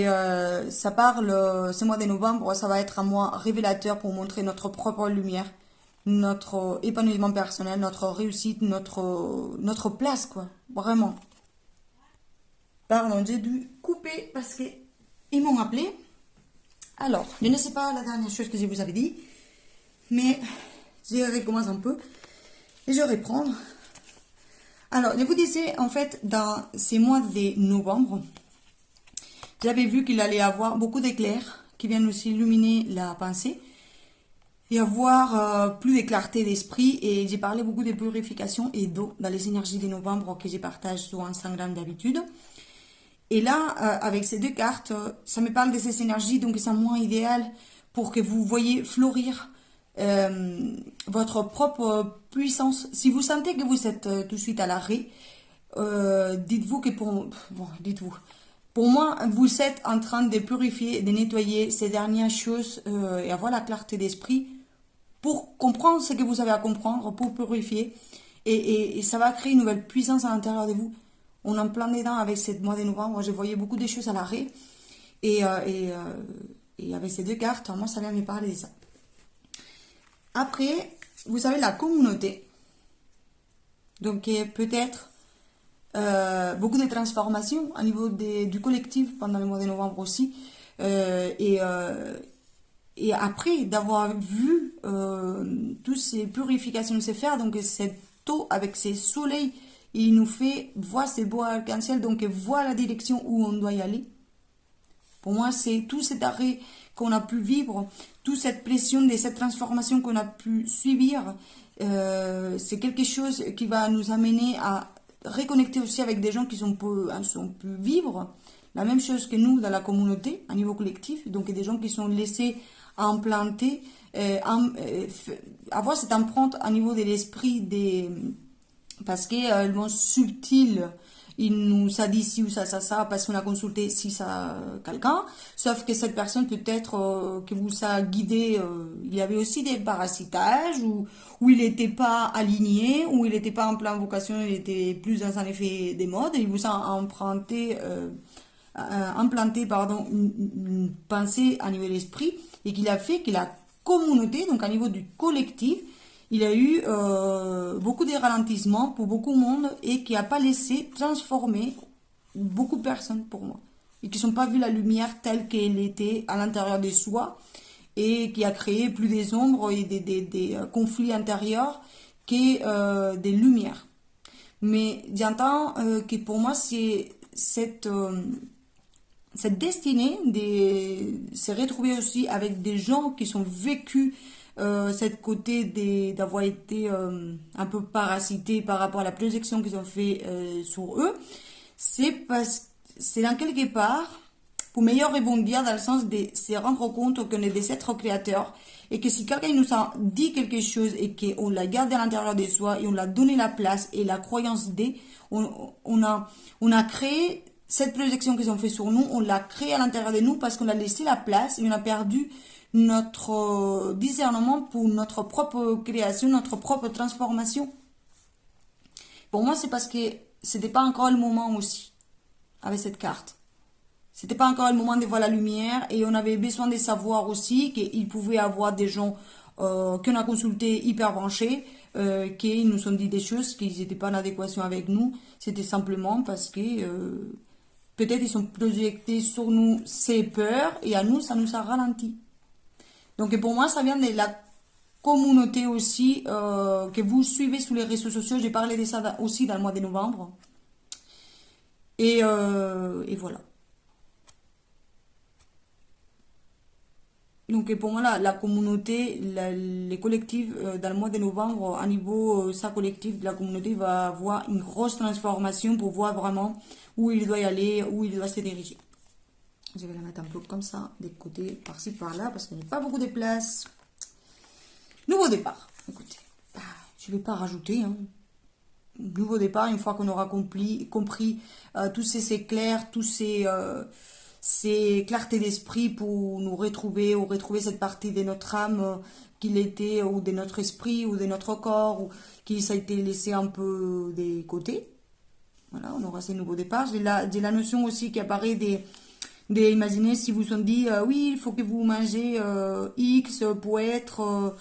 ça parle, ce mois de novembre, ça va être un mois révélateur pour montrer notre propre lumière, notre épanouissement personnel, notre réussite, notre place, quoi. Vraiment. Pardon, j'ai dû couper parce que ils m'ont appelé. Alors, je ne sais pas la dernière chose que je vous avais dit, mais je recommence un peu et je vais reprendre. Alors, je vous disais, en fait, dans ces mois de novembre, j'avais vu qu'il allait y avoir beaucoup d'éclairs qui viennent aussi illuminer la pensée et avoir plus de clarté d'esprit. Et j'ai parlé beaucoup de purification et d'eau dans les énergies de novembre que je partage sur Instagram d'habitude. Et là, avec ces 2 cartes, ça me parle de ces énergies, donc c'est un mois idéal pour que vous voyez fleurir votre propre puissance. Si vous sentez que vous êtes tout de suite à l'arrêt, dites-vous que pour moi, vous êtes en train de purifier, de nettoyer ces dernières choses et avoir la clarté d'esprit pour comprendre ce que vous avez à comprendre, pour purifier. Et ça va créer une nouvelle puissance à l'intérieur de vous. On en plein dedans avec ce mois de novembre. Je voyais beaucoup de choses à l'arrêt. Et avec ces 2 cartes, moi, ça vient me parler de ça. Après, vous savez, la communauté. Donc, peut-être beaucoup de transformations au niveau du collectif pendant le mois de novembre aussi. Et après, d'avoir vu toutes ces purifications se faire, donc cette eau avec ces soleils, il nous fait voir ces beaux arcs-en-ciel, donc voir la direction où on doit y aller. Pour moi, c'est tout cet arrêt qu'on a pu vivre, toute cette pression de cette transformation qu'on a pu subir. C'est quelque chose qui va nous amener à reconnecter aussi avec des gens qui ont pu vivre la même chose que nous dans la communauté, à niveau collectif. Donc des gens qui sont laissés implanter, avoir cette empreinte à niveau de l'esprit parce qu'elles vont subtiles il nous a dit ci ou ça, parce qu'on a consulté si ça quelqu'un. Sauf que cette personne peut-être que vous a guidé, il y avait aussi des parasitages où il n'était pas aligné, où il n'était pas en plein vocation, il était plus dans un effet des modes. Et il vous a implanté pardon, une pensée à niveau de l'esprit et qu'il a fait que la communauté, donc à niveau du collectif, il a eu beaucoup de ralentissements pour beaucoup de monde et qui n'a pas laissé transformer beaucoup de personnes pour moi. Et qui n'ont pas vu la lumière telle qu'elle était à l'intérieur de soi et qui a créé plus des ombres et des conflits intérieurs que des lumières. Mais j'entends que pour moi, c'est cette destinée de se retrouver aussi avec des gens qui sont vécus cette côté d'avoir été un peu parasités par rapport à la projection qu'ils ont fait sur eux, c'est dans quelque part pour meilleur rebondir dans le sens de se rendre compte qu'on est des êtres créateurs et que si quelqu'un nous a dit quelque chose et qu'on l'a gardé à l'intérieur de soi et on l'a donné la place et la croyance on a créé cette projection qu'ils ont fait sur nous, on l'a créée à l'intérieur de nous parce qu'on a laissé la place et on a perdu notre discernement pour notre propre création, notre propre transformation. Pour moi, c'est parce que c'était pas encore le moment aussi avec cette carte. C'était pas encore le moment de voir la lumière et on avait besoin de savoir aussi qu'il pouvait y avoir des gens qu'on a consultés hyper branchés, qui nous ont dit des choses qui n'étaient pas en adéquation avec nous. C'était simplement parce que peut-être ils sont projetés sur nous ces peurs et à nous, ça nous a ralenti. Donc pour moi, ça vient de la communauté aussi que vous suivez sur les réseaux sociaux. J'ai parlé de ça aussi dans le mois de novembre. Et voilà. Donc pour moi, la communauté, les collectifs, dans le mois de novembre, à niveau ça collectif de la communauté va avoir une grosse transformation pour voir vraiment où il doit y aller, où il doit se diriger. Je vais la mettre un peu comme ça, des côtés, par-ci, par-là, parce qu'il n'y a pas beaucoup de place. Nouveau départ. Écoutez, je ne vais pas rajouter. Hein. Nouveau départ, une fois qu'on aura compris tous ces éclairs, tous ces clartés d'esprit pour nous retrouver ou retrouver cette partie de notre âme qu'il était, ou de notre esprit, ou de notre corps, ou qui ça a été laissé un peu des côtés. Voilà, on aura ces nouveaux départs. J'ai la notion aussi qui apparaît imaginez si vous vous dit oui, il faut que vous mangez X pour être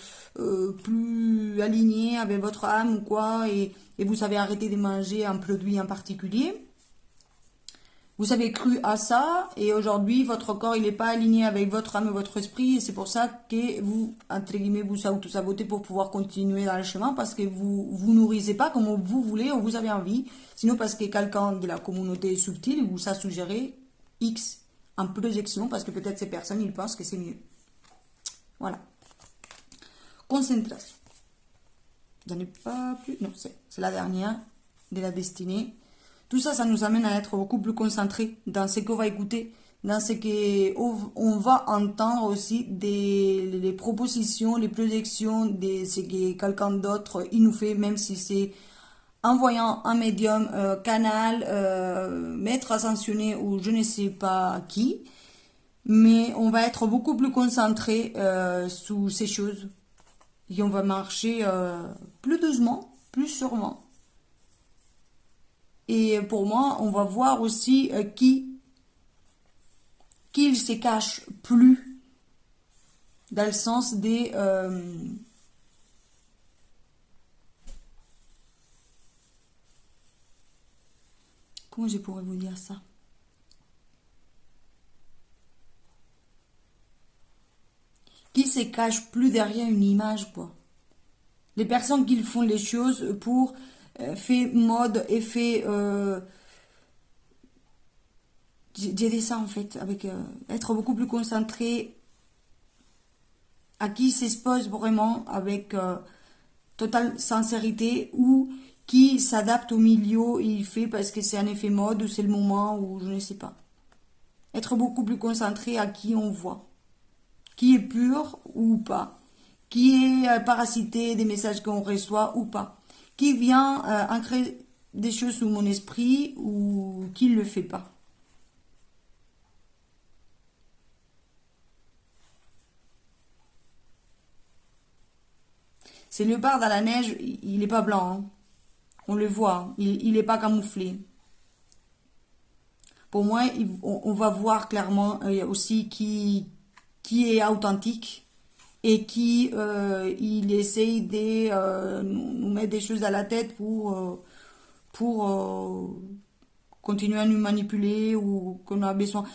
plus aligné avec votre âme ou quoi, et vous avez arrêté de manger un produit en particulier. Vous avez cru à ça et aujourd'hui votre corps il n'est pas aligné avec votre âme et votre esprit et c'est pour ça que vous, entre guillemets, vous auto-sabotez pour pouvoir continuer dans le chemin parce que vous nourrissez pas comme vous voulez ou vous avez envie, sinon parce que quelqu'un de la communauté subtile vous a suggéré X en projection parce que peut-être ces personnes ils pensent que c'est mieux. Voilà. Concentration. J'en ai pas plus. Non, c'est la dernière de la destinée. Tout ça, ça nous amène à être beaucoup plus concentrés dans ce qu'on va écouter, dans ce qu'on va entendre aussi, les propositions, les projections de ce que quelqu'un d'autre il nous fait, même si c'est en voyant un médium, canal, maître ascensionné ou je ne sais pas qui. Mais on va être beaucoup plus concentré sur ces choses. Et on va marcher plus doucement, plus sûrement. Et pour moi, on va voir aussi qui il se cache plus dans le sens des comment je pourrais vous dire ça? Qui se cache plus derrière une image, quoi. Les personnes qui font les choses pour fait mode, effet. J'ai dit ça en fait, avec être beaucoup plus concentré à qui s'expose vraiment avec totale sincérité ou qui s'adapte au milieu et il fait parce que c'est un effet mode ou c'est le moment ou je ne sais pas. Être beaucoup plus concentré à qui on voit, qui est pur ou pas, qui est parasité des messages qu'on reçoit ou pas, qui vient ancrer des choses sous mon esprit ou qui ne le fait pas. C'est le léopard dans la neige, il n'est pas blanc, hein. On le voit, hein. Il n'est pas camouflé. Pour moi, on va voir clairement aussi qui est authentique et qui il essaye de nous mettre des choses à la tête pour continuer à nous manipuler ou qu'on a besoin.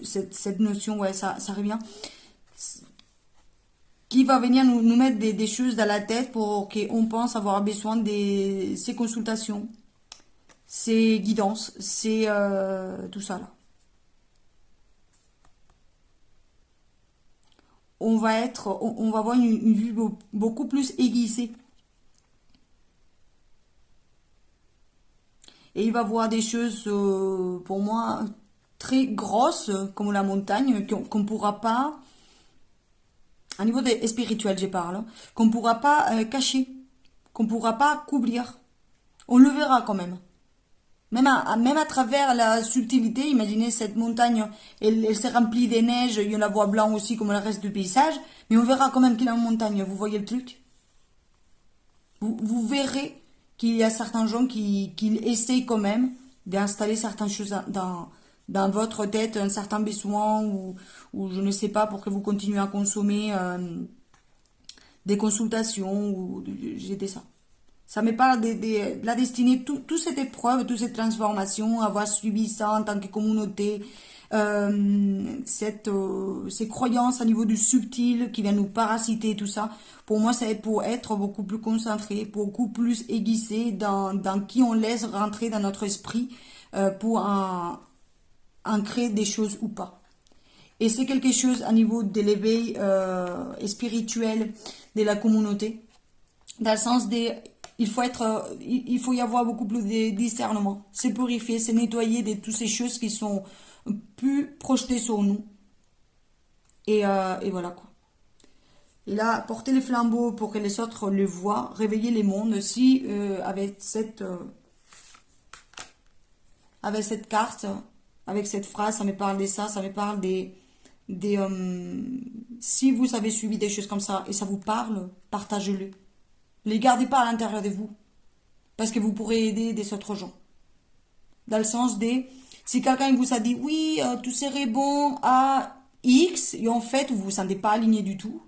Cette notion, ouais, ça revient. Qui va venir nous mettre des choses dans la tête pour qu'on pense avoir besoin de ces consultations, ces guidances, c'est tout ça là. On va avoir une vue beaucoup plus aiguisée. Et il va voir des choses, pour moi, très grosses, comme la montagne, qu'on ne pourra pas, à niveau spirituel, je parle, hein, qu'on ne pourra pas cacher, qu'on ne pourra pas couvrir. On le verra quand même. Même à travers la subtilité, imaginez cette montagne, elle s'est remplie des neiges, il y en a voit blanc aussi comme le reste du paysage, mais on verra quand même qu'il y a une montagne, vous voyez le truc? Vous verrez qu'il y a certains gens qui essayent quand même d'installer certaines choses dans votre tête, un certain besoin, ou je ne sais pas, pour que vous continuez à consommer des consultations, ou j'étais ça. Ça me parle de la destinée, toute cette épreuve, toute cette transformation, avoir suivi ça en tant que communauté, ces croyances à niveau du subtil qui viennent nous parasiter, tout ça. Pour moi, c'est pour être beaucoup plus concentré, beaucoup plus aiguisé dans qui on laisse rentrer dans notre esprit pour en créer des choses ou pas. Et c'est quelque chose à niveau de l'éveil spirituel de la communauté, dans le sens des il faut y avoir beaucoup plus de discernement, se purifier, se nettoyer de toutes ces choses qui sont plus projetées sur nous. Et voilà quoi. Et là, porter les flambeaux pour que les autres le voient, réveiller les mondes aussi avec cette carte, avec cette phrase, ça me parle de ça, ça me parle si vous avez suivi des choses comme ça et ça vous parle, partagez-le. Ne les gardez pas à l'intérieur de vous. Parce que vous pourrez aider des autres gens. Dans le sens si quelqu'un vous a dit, oui, tu serais bon à X, et en fait, vous vous sentez pas aligné du tout,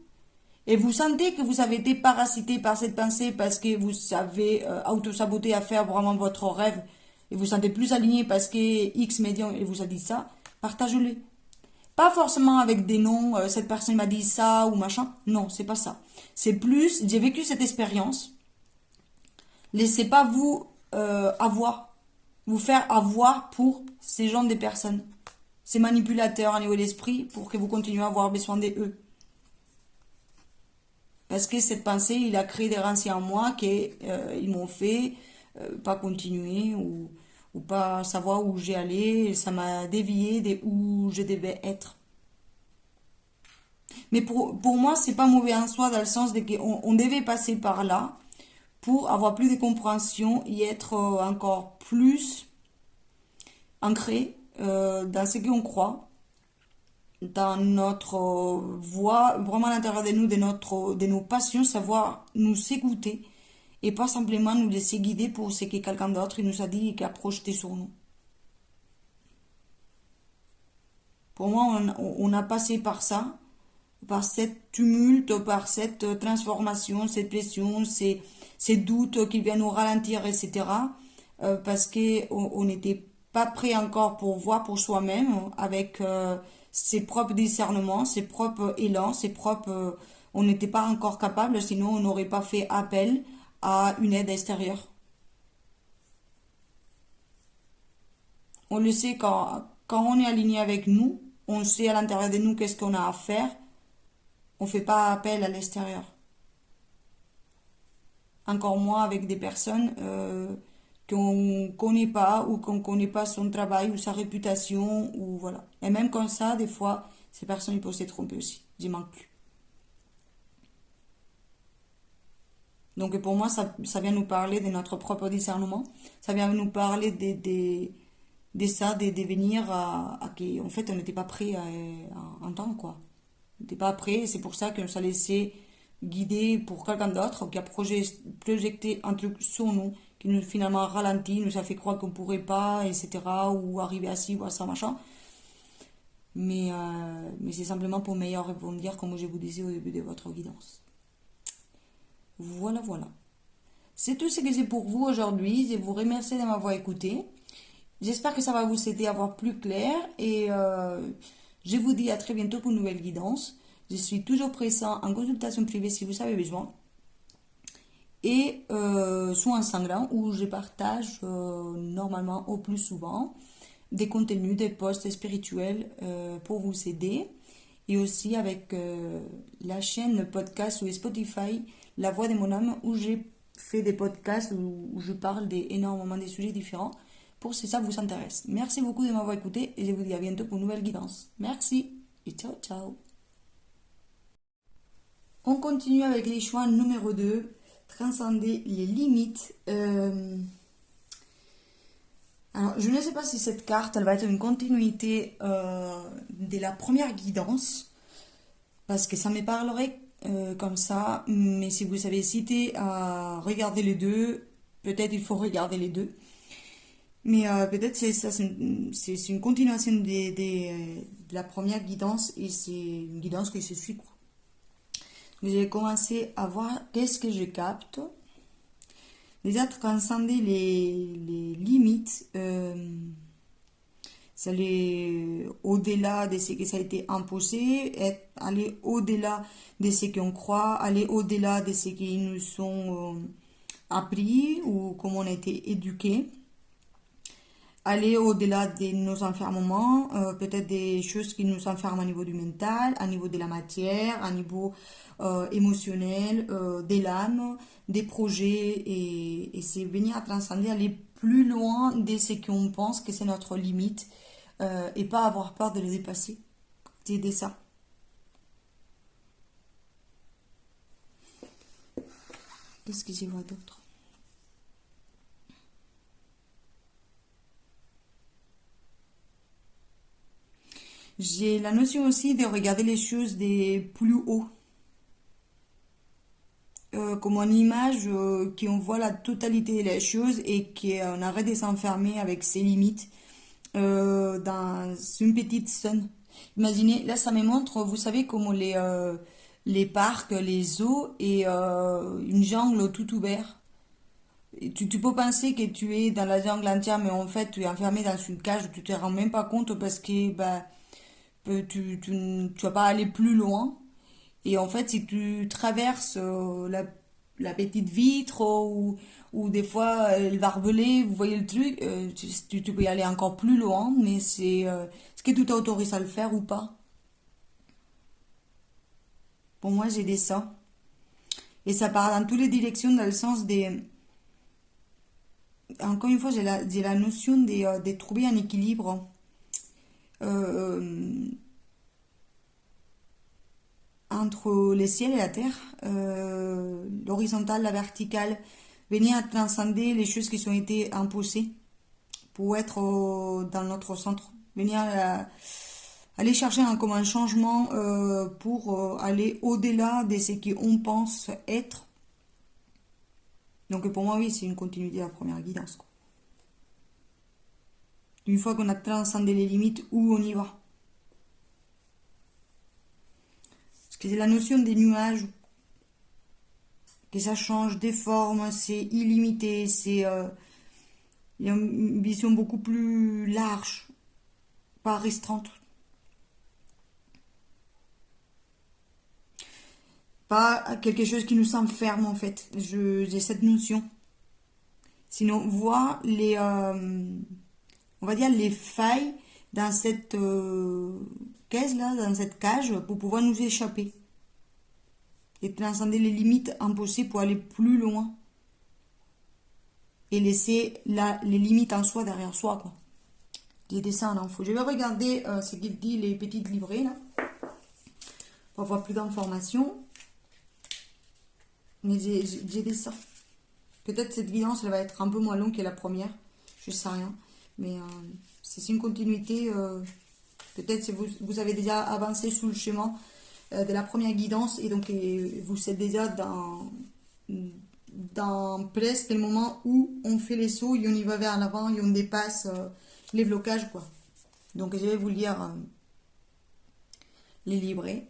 et vous sentez que vous avez été parasité par cette pensée parce que vous avez auto-saboté à faire vraiment votre rêve, et vous vous sentez plus aligné parce que X médium et vous a dit ça, partagez-le. Pas forcément avec des noms, cette personne m'a dit ça ou machin. Non, c'est pas ça. C'est plus, j'ai vécu cette expérience. Laissez pas vous faire avoir pour ces genres de personnes. Ces manipulateurs à niveau d'esprit pour que vous continuez à avoir besoin d'eux. Parce que cette pensée, il a créé des rancés en moi qui ils m'ont fait pas continuer ou pas savoir où j'ai allé. Ça m'a dévié de où je devais être. Mais pour moi, c'est pas mauvais en soi dans le sens de qu'on devait passer par là pour avoir plus de compréhension et être encore plus ancré dans ce qu'on croit, dans notre voix, vraiment à l'intérieur de nous, de nos passions, savoir nous écouter et pas simplement nous laisser guider pour ce que quelqu'un d'autre nous a dit et qui a projeté sur nous. Pour moi, on a passé par ça, par cette tumulte, par cette transformation, cette pression, ces doutes qui viennent nous ralentir, etc. Parce qu'on n'était pas prêt encore pour voir pour soi-même, avec ses propres discernements, ses propres élans, on n'était pas encore capable, sinon on n'aurait pas fait appel à une aide extérieure. On le sait quand on est aligné avec nous, on sait à l'intérieur de nous qu'est-ce qu'on a à faire. On ne fait pas appel à l'extérieur. Encore moins avec des personnes qu'on ne connaît pas ou qu'on ne connaît pas son travail ou sa réputation. Ou voilà. Et même comme ça, des fois, ces personnes ils peuvent se tromper aussi. J'y manque plus. Donc pour moi, ça vient nous parler de notre propre discernement. Ça vient nous parler de ça, de devenir à qui, en fait, on n'était pas prêt en temps, quoi. On n'était pas prêt, c'est pour ça qu'on s'est laissé guider pour quelqu'un d'autre qui a projeté un truc sur nous, qui nous finalement ralenti, nous a fait croire qu'on pourrait pas, etc., ou arriver à ci ou à ça, machin. Mais c'est simplement pour meilleur rebondir, comme je vous disais au début de votre guidance. Voilà, voilà. C'est tout ce que j'ai pour vous aujourd'hui. Je vous remercie de m'avoir écouté. J'espère que ça va vous aider à voir plus clair et je vous dis à très bientôt pour une nouvelle guidance. Je suis toujours présent en consultation privée si vous avez besoin et sur Instagram où je partage normalement au plus souvent des contenus, des posts spirituels pour vous aider et aussi avec la chaîne podcast ou Spotify La Voix de mon âme où j'ai fait des podcasts où je parle énormément des sujets différents pour si ça vous intéresse. Merci beaucoup de m'avoir écouté et je vous dis à bientôt pour une nouvelle guidance. Merci et ciao ciao. On continue avec les choix numéro 2, transcender les limites. Alors, je ne sais pas si cette carte, elle va être une continuité de la première guidance, parce que ça me parlerait comme ça, mais si vous avez hésité à regarder les deux, peut-être il faut regarder les deux. Mais peut-être c'est ça, c'est une continuation de la première guidance et c'est une guidance que je suis. J'ai commencé à voir qu'est-ce que je capte. Déjà, transcender les limites, c'est aller au-delà de ce que ça a été imposé, aller au-delà de ce qu'on croit, aller au-delà de ce qui nous sont appris ou comment on a été éduqués, aller au-delà de nos enfermements, peut-être des choses qui nous enferment au niveau du mental, au niveau de la matière, au niveau émotionnel, de l'âme, des projets, et c'est venir à transcender, aller plus loin de ce qu'on pense que c'est notre limite, et pas avoir peur de le dépasser. C'est ça. Qu'est-ce que j'y vois d'autre? J'ai la notion aussi de regarder les choses des plus haut, comme une image qui on voit la totalité des choses et qu'on arrête de s'enfermer avec ses limites dans une petite zone. Imaginez, là ça me montre, vous savez, comment les parcs, les zoos et une jungle tout ouvert. Et tu peux penser que tu es dans la jungle entière, mais en fait tu es enfermé dans une cage où tu te rends même pas compte parce que bah, tu vas pas aller plus loin. Et en fait, si tu traverses la petite vitre ou des fois le barbelé, vous voyez le truc, tu peux y aller encore plus loin, mais c'est est-ce que tout t'autorise à le faire ou pas? Pour moi, j'ai des ça. Et ça part dans toutes les directions, dans le sens des... Encore une fois, j'ai la notion de trouver un équilibre. Euh, entre les ciels et la terre, l'horizontale, la verticale, venir à transcender les choses qui ont été imposées pour être dans notre centre, venir aller chercher comme un changement pour aller au-delà de ce qu'on pense être. Donc pour moi, oui, c'est une continuité de la première guidance, quoi. Une fois qu'on a transcendé les limites, où on y va? Parce que c'est la notion des nuages, que ça change des formes, c'est illimité, c'est une vision beaucoup plus large, pas restreinte. Pas quelque chose qui nous enferme en fait. J'ai cette notion. Sinon, voir on va dire les failles dans cette caisse là, dans cette cage, pour pouvoir nous échapper et transcender les limites imposées pour aller plus loin et laisser les limites en soi derrière soi, quoi. Les dessins en info. Je vais regarder ce qu'il dit, les petites livrées, là, pour avoir plus d'informations. Mais j'ai des ça. Peut-être cette guidance, elle va être un peu moins longue que la première. Je sais rien. Mais c'est une continuité. Peut-être si vous avez déjà avancé sous le chemin de la première guidance et donc vous êtes déjà dans presque le moment où on fait les sauts et on y va vers l'avant et on dépasse les blocages, quoi. Donc je vais vous lire les livrets.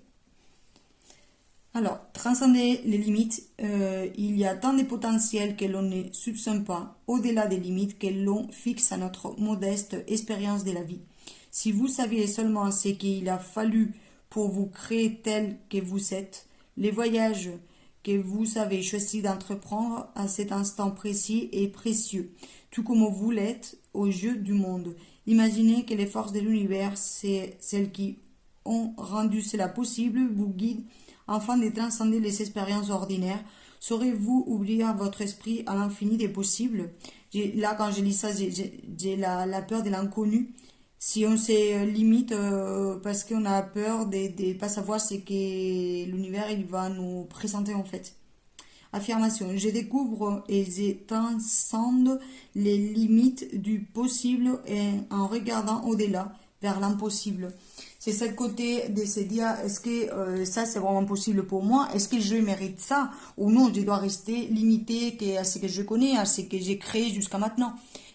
Alors, transcender les limites, il y a tant de potentiel que l'on ne soupçonne pas, au-delà des limites que l'on fixe à notre modeste expérience de la vie. Si vous saviez seulement ce qu'il a fallu pour vous créer tel que vous êtes, les voyages que vous avez choisi d'entreprendre à cet instant précis et précieux, tout comme vous l'êtes aux yeux du monde. Imaginez que les forces de l'univers, c'est celles qui ont rendu cela possible, vous guident afin de transcender les expériences ordinaires. Saurez-vous ouvrir votre esprit à l'infini des possibles? Là, quand je lis ça, j'ai la peur de l'inconnu. Si on se limite parce qu'on a peur de ne pas savoir ce que l'univers il va nous présenter en fait. Affirmation. Je découvre et je transcende les limites du possible et en regardant au-delà, vers l'impossible. C'est ce côté de se dire, est-ce que ça c'est vraiment possible pour moi? Est-ce que je mérite ça? Ou non, je dois rester limité à ce que je connais, à ce que j'ai créé jusqu'à maintenant.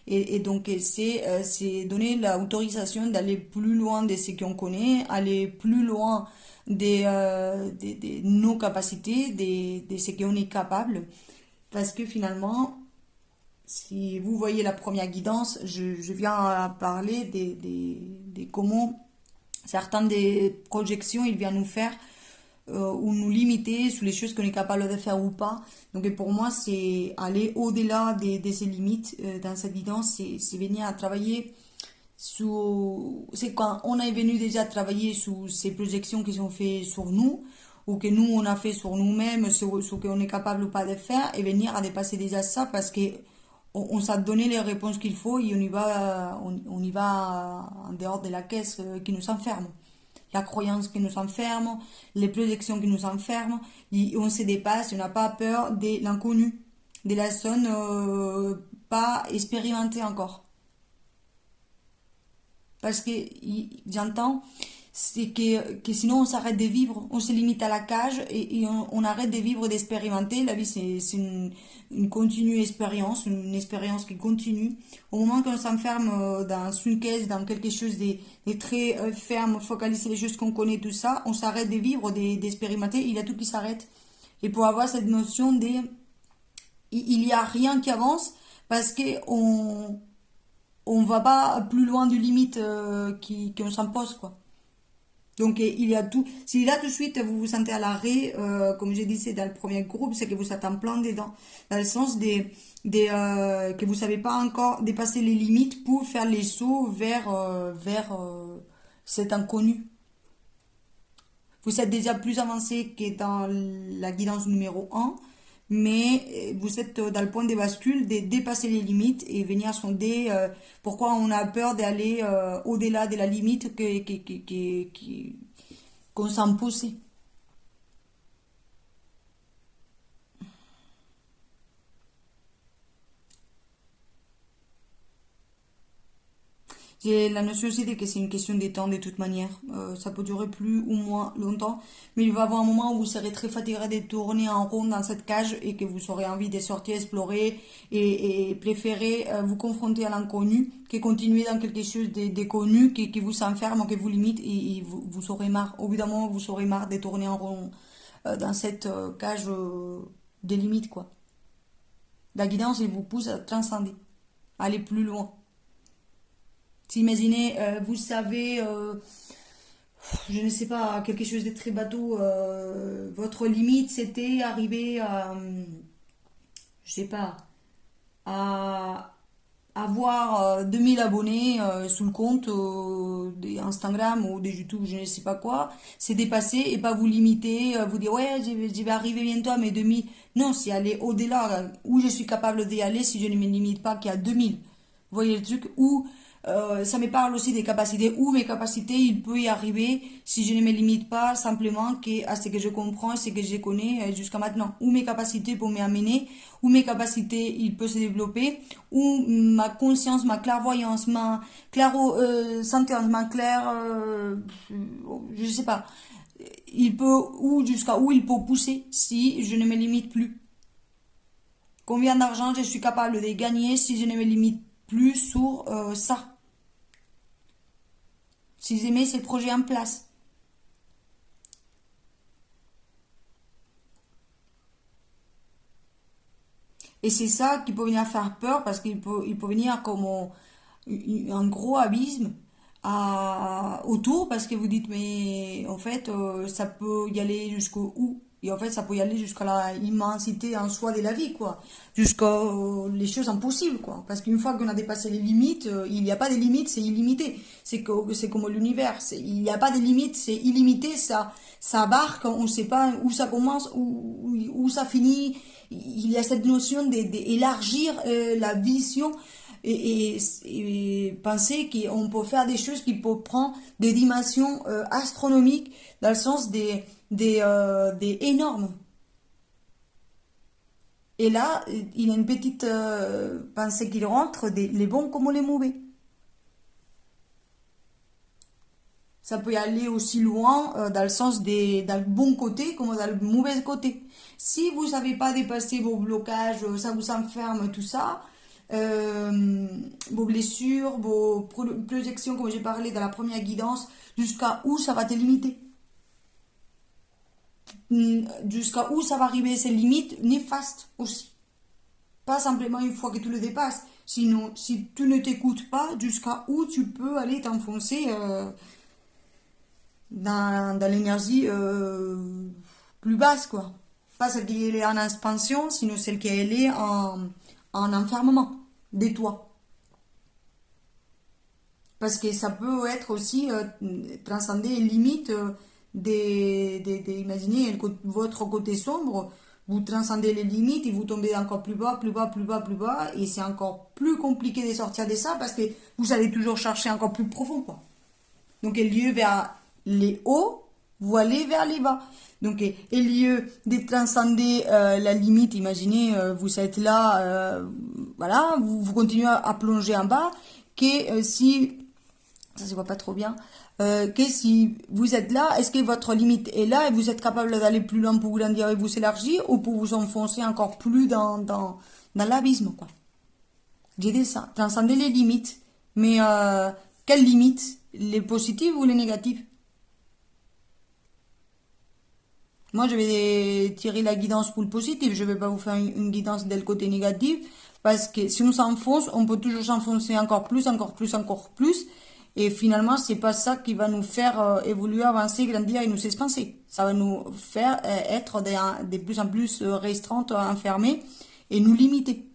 Et donc c'est donner l'autorisation d'aller plus loin de ce qu'on connaît, aller plus loin de nos capacités, de ce qu'on est capable. Parce que finalement, si vous voyez la première guidance, je viens à parler de comment certaines des projections, il vient nous faire ou nous limiter sur les choses qu'on est capable de faire ou pas. Donc pour moi, c'est aller au-delà de ces limites dans cette guidance, c'est venir à travailler c'est quand on est venu déjà travailler sur ces projections qui sont faites sur nous ou que nous on a fait sur nous-mêmes, sur ce qu'on est capable ou pas de faire et venir à dépasser déjà ça parce que on s'est donné les réponses qu'il faut et on y va en dehors de la caisse qui nous enferme. La croyance qui nous enferme, les projections qui nous enferment, et on se dépasse, on n'a pas peur de l'inconnu, de la zone pas expérimentée encore. Parce que j'entends, c'est que sinon on s'arrête de vivre, on se limite à la cage et on arrête de vivre, d'expérimenter. La vie, c'est une continue expérience, une expérience qui continue. Au moment qu'on s'enferme dans une caisse, dans quelque chose de très ferme, focaliser les choses qu'on connaît, tout ça, on s'arrête de vivre, d'expérimenter, il y a tout qui s'arrête. Et pour avoir cette notion il n'y a rien qui avance parce que on va pas plus loin du limite qu'on s'impose, quoi. Donc il y a tout. Si là tout de suite vous vous sentez à l'arrêt, comme j'ai dit c'est dans le premier groupe, c'est que vous êtes en plein dedans, dans le sens que vous savez pas encore dépasser les limites pour faire les sauts vers cet inconnu. Vous êtes déjà plus avancé que dans la guidance numéro un, mais vous êtes dans le point de bascule de dépasser les limites et venir sonder pourquoi on a peur d'aller au-delà de la limite qu'on s'impose. J'ai la notion aussi de que c'est une question de temps de toute manière. Ça peut durer plus ou moins longtemps, mais il va y avoir un moment où vous serez très fatigué de tourner en rond dans cette cage et que vous aurez envie de sortir, explorer et préférer vous confronter à l'inconnu que continuer dans quelque chose de connu qui vous enferme, qui vous limite et vous aurez marre. Au bout d'un moment, vous aurez marre de tourner en rond dans cette cage des limites, quoi. La guidance, elle vous pousse à transcender, à aller plus loin. Si imaginez, vous savez, je ne sais pas, quelque chose de très bateau, votre limite c'était arriver à, je sais pas, à avoir 2000 abonnés sous le compte d'Instagram ou de YouTube, je ne sais pas quoi, c'est dépasser et pas vous limiter, vous dire ouais, je vais arriver bientôt à mes 2000. Non, c'est aller au-delà, où je suis capable d'y aller si je ne me limite pas qu'à 2000. Vous voyez le truc où ça me parle aussi des capacités, où mes capacités, il peut y arriver si je ne me limite pas simplement à ce que je comprends, ce que je connais jusqu'à maintenant. Où mes capacités pour m'amener, où mes capacités, il peut se développer, où ma conscience, ma clairvoyance, ma sentience, ma claire, je sais pas, il peut, ou jusqu'à où il peut pousser si je ne me limite plus. Combien d'argent je suis capable de gagner si je ne me limite plus sur ça. Si je mets ces projets en place. Et c'est ça qui peut venir faire peur parce il peut venir comme un gros abysme autour parce que vous dites mais en fait ça peut y aller jusqu'au où et en fait ça peut y aller jusqu'à la immensité en soi de la vie quoi jusqu'à les choses impossibles quoi parce qu'une fois qu'on a dépassé les limites il n'y a pas de limites c'est illimité c'est comme l'univers il n'y a pas de limites c'est illimité ça abarque on ne sait pas où ça commence où ça finit il y a cette notion d'élargir la vision et penser qu'on peut faire des choses qui peuvent prendre des dimensions astronomiques dans le sens des énormes. Et là, il y a une petite pensée qui rentre, les bons comme les mauvais. Ça peut y aller aussi loin dans le sens dans le bon côté comme dans le mauvais côté. Si vous ne savez pas dépasser vos blocages, ça vous enferme, tout ça, vos blessures, vos projections, comme j'ai parlé dans la première guidance, jusqu'à où ça va te limiter. Jusqu'à où ça va arriver ces limites néfastes aussi. Pas simplement une fois que tu le dépasses. Sinon, si tu ne t'écoutes pas, jusqu'à où tu peux aller t'enfoncer dans l'énergie plus basse, quoi. Pas celle qui est en expansion, sinon celle qui est en enfermement des toits. Parce que ça peut être aussi transcender les limites imaginez votre côté sombre, vous transcendez les limites et vous tombez encore plus bas, plus bas, plus bas, plus bas, et c'est encore plus compliqué de sortir de ça parce que vous allez toujours chercher encore plus profond, quoi. Donc, au lieu vers les hauts, vous allez vers les bas. Donc, au lieu de transcender la limite, imaginez, vous êtes là, voilà, vous continuez à plonger en bas, que si, ça se voit pas trop bien, que si vous êtes là, est-ce que votre limite est là et vous êtes capable d'aller plus loin pour vous grandir et vous élargir ou pour vous enfoncer encore plus dans l'abysme, quoi. J'ai dit ça, transcender les limites. Mais quelles limites? Les positives ou les négatives? Moi, je vais tirer la guidance pour le positif. Je ne vais pas vous faire une guidance dès le côté négatif. Parce que si on s'enfonce, on peut toujours s'enfoncer encore plus, encore plus, encore plus. Et finalement, c'est pas ça qui va nous faire évoluer, avancer, grandir et nous expanser. Ça va nous faire être de plus en plus restreintes, enfermées et nous limiter.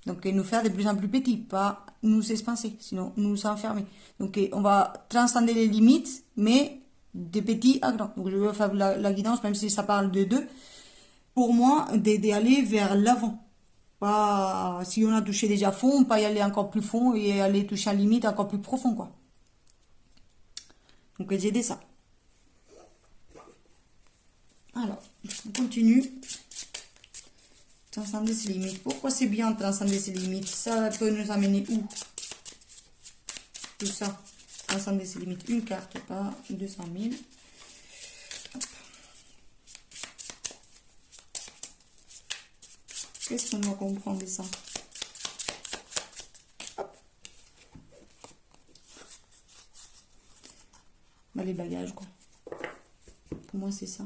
Donc, nous faire de plus en plus petits, pas nous expanser, sinon nous enfermer. Donc, on va transcender les limites, mais de petits à grands. Donc, je vais faire la guidance, même si ça parle de deux. Pour moi, d'aller vers l'avant. Pas, si on a touché déjà fond, pas y aller encore plus fond et aller toucher à la limite encore plus profond, quoi. Donc, j'ai aidé ça. Alors, on continue. Transcender ses limites. Pourquoi c'est bien de transcender ses limites? Ça peut nous amener où? Tout ça. Transcender ses limites. Une carte, pas 200 000. Qu'est-ce qu'on doit comprendre de ça? Hop. Bah, les bagages, quoi. Pour moi, c'est ça.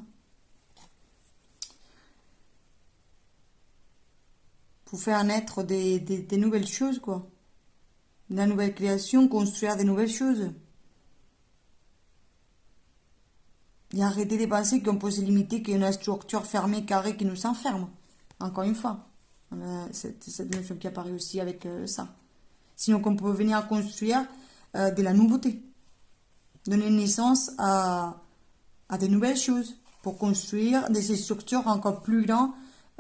Pour faire naître des nouvelles choses, quoi. De la nouvelle création, construire des nouvelles choses. Et arrêter de penser qu'on peut se limiter, qu'il y a une structure fermée, carrée, qui nous enferme. Encore une fois. Cette notion qui apparaît aussi avec ça. Sinon, qu'on peut venir construire de la nouveauté. Donner naissance à de nouvelles choses. Pour construire des structures encore plus grandes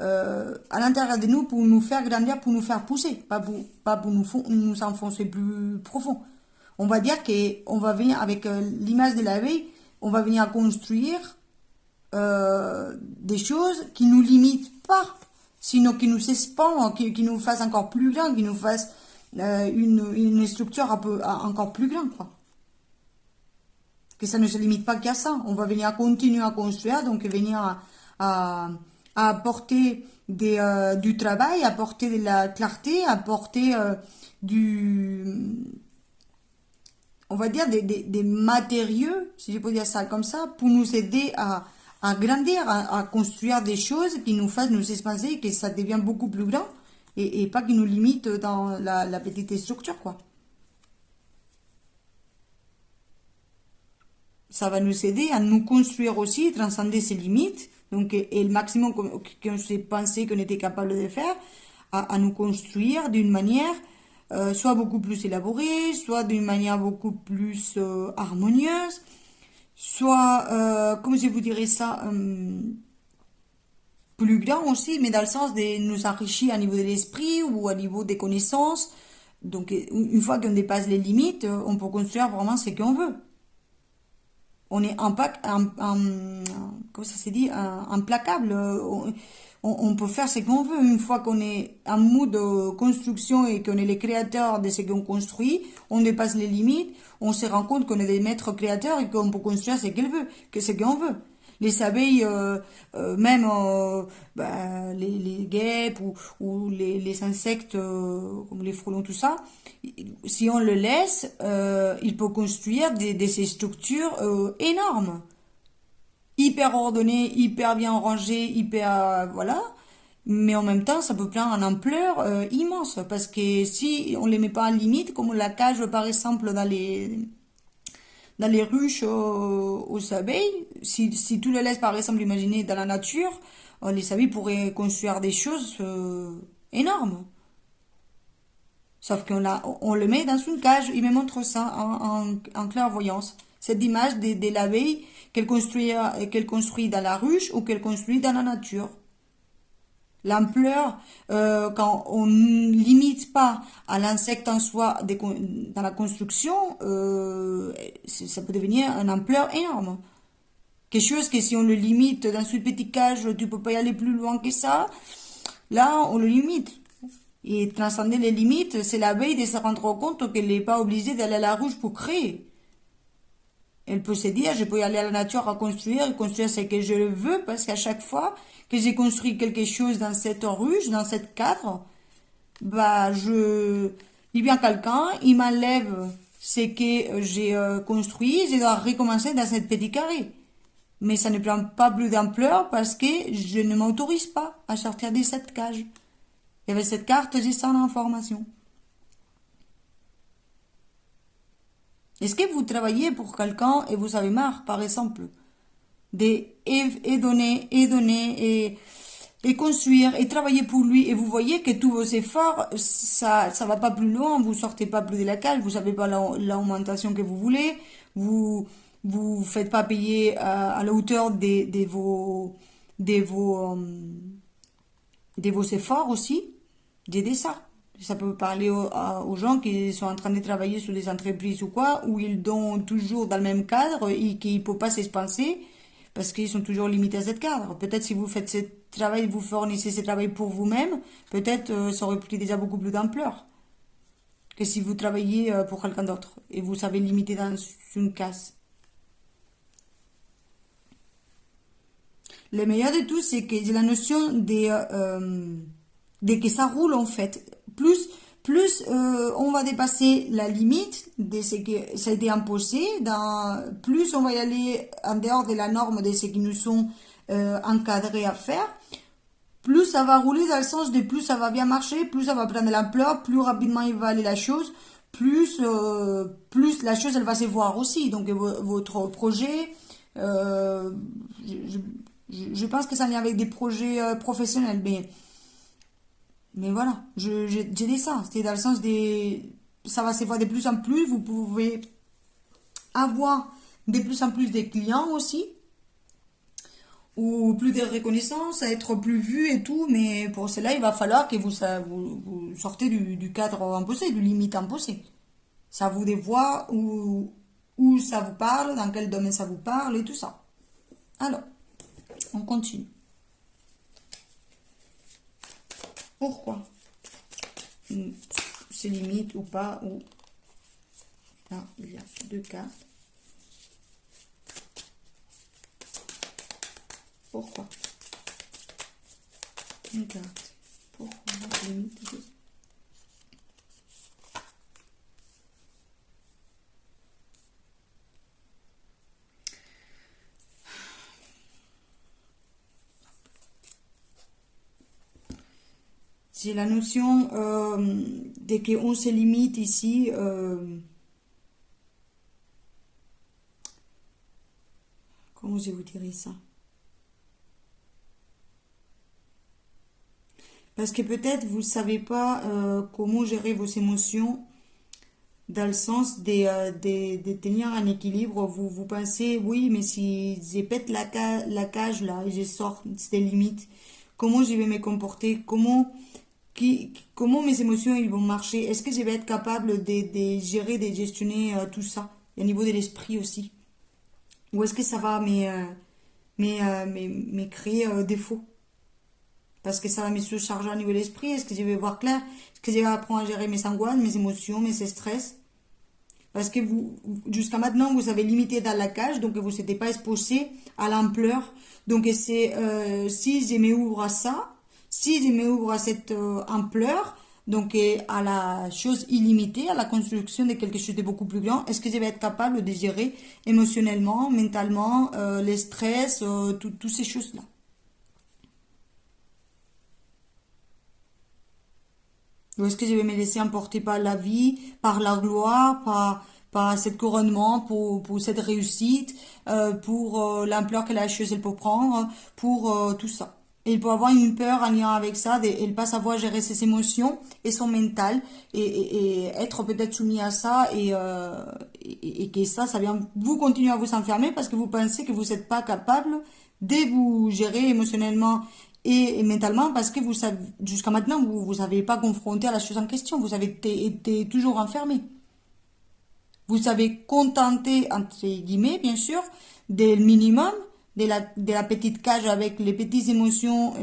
à l'intérieur de nous pour nous faire grandir, pour nous faire pousser, pas pour nous enfoncer plus profond. On va dire qu'on va venir avec l'image de l'abeille, on va venir construire des choses qui nous limitent pas, sinon qui nous expandent, qui nous fassent encore plus grand, qui nous fassent une structure encore plus grande, quoi. Que ça ne se limite pas qu'à ça. On va venir continuer à construire, donc venir à apporter du travail, apporter de la clarté, apporter on va dire des matériaux, si je peux dire ça comme ça, pour nous aider à grandir, à construire des choses qui nous fassent nous expanser, que ça devient beaucoup plus grand et pas qui nous limite dans la petite structure, quoi. Ça va nous aider à nous construire aussi, transcender ses limites, donc, et le maximum qu'on s'est pensé qu'on était capable de faire, à nous construire d'une manière soit beaucoup plus élaborée, soit d'une manière beaucoup plus harmonieuse, soit, comment je vous dirais ça, plus grand aussi, mais dans le sens de nous enrichir à niveau de l'esprit ou à niveau des connaissances. Donc, une fois qu'on dépasse les limites, on peut construire vraiment ce qu'on veut. On est comment ça s'est dit, implacable. On peut faire ce qu'on veut. Une fois qu'on est en mode de construction et qu'on est les créateurs de ce qu'on construit, on dépasse les limites, on se rend compte qu'on est des maîtres créateurs et qu'on peut construire ce qu'on veut, ce qu'on veut. Les abeilles, même les guêpes ou les insectes comme les frelons, tout ça, si on le laisse, il peut construire des structures énormes, hyper ordonnées, hyper bien rangées, voilà. Mais en même temps, ça peut prendre une ampleur immense parce que si on les met pas en limite, comme la cage par exemple dans les ruches aux abeilles, si tu les laisses par exemple, imaginez dans la nature, les abeilles pourraient construire des choses énormes. Sauf on le met dans une cage. Il me montre ça en clairvoyance. Cette image de l'abeille qu'elle construit dans la ruche ou qu'elle construit dans la nature. L'ampleur, quand on ne limite pas à l'insecte en soi dans la construction, ça peut devenir une ampleur énorme. Quelque chose que si on le limite dans une petite cage, tu peux pas y aller plus loin que ça. Là, on le limite. Et transcender les limites, c'est l'abeille de se rendre compte qu'elle n'est pas obligée d'aller à la ruche pour créer. Elle peut se dire, je peux y aller à la nature à construire ce que je veux, parce qu'à chaque fois que j'ai construit quelque chose dans cette ruche, dans cette cadre, il vient quelqu'un, il m'enlève ce que j'ai construit, je dois recommencer dans cette petite carré. Mais ça ne prend pas plus d'ampleur parce que je ne m'autorise pas à sortir de cette cage. Et avec cette carte, j'ai ça en information. Est-ce que vous travaillez pour quelqu'un et vous avez marre, par exemple, et donner et construire et travailler pour lui et vous voyez que tous vos efforts, ça va pas plus loin, vous sortez pas plus de la cale, vous avez pas l'augmentation que vous voulez, vous faites pas payer à la hauteur de vos efforts aussi, d'aider ça. Ça peut parler aux gens qui sont en train de travailler sur des entreprises ou quoi, où ils donnent toujours dans le même cadre et qui ne peuvent pas s'expanser parce qu'ils sont toujours limités à ce cadre. Peut-être si vous faites ce travail, vous fournissez ce travail pour vous-même, peut-être ça aurait pris déjà beaucoup plus d'ampleur que si vous travaillez pour quelqu'un d'autre et vous savez limiter dans une case. Le meilleur de tout, c'est que j'ai la notion de que ça roule en fait. Plus on va dépasser la limite de ce que ça a été imposé, plus on va y aller en dehors de la norme de ce qui nous sont encadrés à faire, plus ça va rouler dans le sens de plus ça va bien marcher, plus ça va prendre de l'ampleur, plus rapidement il va aller la chose, plus la chose elle va se voir aussi. Donc votre projet, je pense que ça vient avec des projets professionnels, mais voilà, j'ai dit ça, c'était dans le sens ça va se voir de plus en plus, vous pouvez avoir de plus en plus de clients aussi, ou plus de reconnaissance, à être plus vu et tout, mais pour cela, il va falloir que vous sortez du cadre imposé, du limite imposé. Ça vous de voir où ça vous parle, dans quel domaine ça vous parle et tout ça. Alors, on continue. Pourquoi c'est limite ou pas, ou là, il y a deux cartes. Pourquoi une carte. Pourquoi limite tout ça. J'ai la notion de qu'on se limite ici. Comment je vous dirais ça? Parce que peut-être vous ne savez pas comment gérer vos émotions dans le sens de tenir un équilibre. Vous pensez, oui, mais si je pète la cage là et je sors des limites, comment je vais me comporter? Comment mes émotions ils vont marcher? Est-ce que je vais être capable de gérer, de gestionner tout ça? Et au niveau de l'esprit aussi. Ou est-ce que ça va me créer défaut? Parce que ça va me surcharger au niveau de l'esprit. Est-ce que je vais voir clair? Est-ce que je vais apprendre à gérer mes angoisses, mes émotions, mes stress? Parce que jusqu'à maintenant, vous avez limité dans la cage, donc vous n'étiez pas exposé à l'ampleur. Donc c'est si je m'ouvre à ça, si je m'ouvre à cette ampleur, donc à la chose illimitée, à la construction de quelque chose de beaucoup plus grand, est-ce que je vais être capable de gérer émotionnellement, mentalement, les stress, toutes ces choses-là? Ou est-ce que je vais me laisser emporter par la vie, par la gloire, par cet couronnement, pour cette réussite, pour l'ampleur que la chose elle peut prendre, pour tout ça. Et il peut avoir une peur en lien avec ça, et ne pas savoir gérer ses émotions et son mental, et être peut-être soumis à ça, et que ça vient vous continuer à vous enfermer parce que vous pensez que vous n'êtes pas capable de vous gérer émotionnellement et mentalement parce que vous savez, jusqu'à maintenant, vous n'avez pas confronté à la chose en question, vous avez été toujours enfermé. Vous avez contenté, entre guillemets, bien sûr, du minimum, de la petite cage avec les petites émotions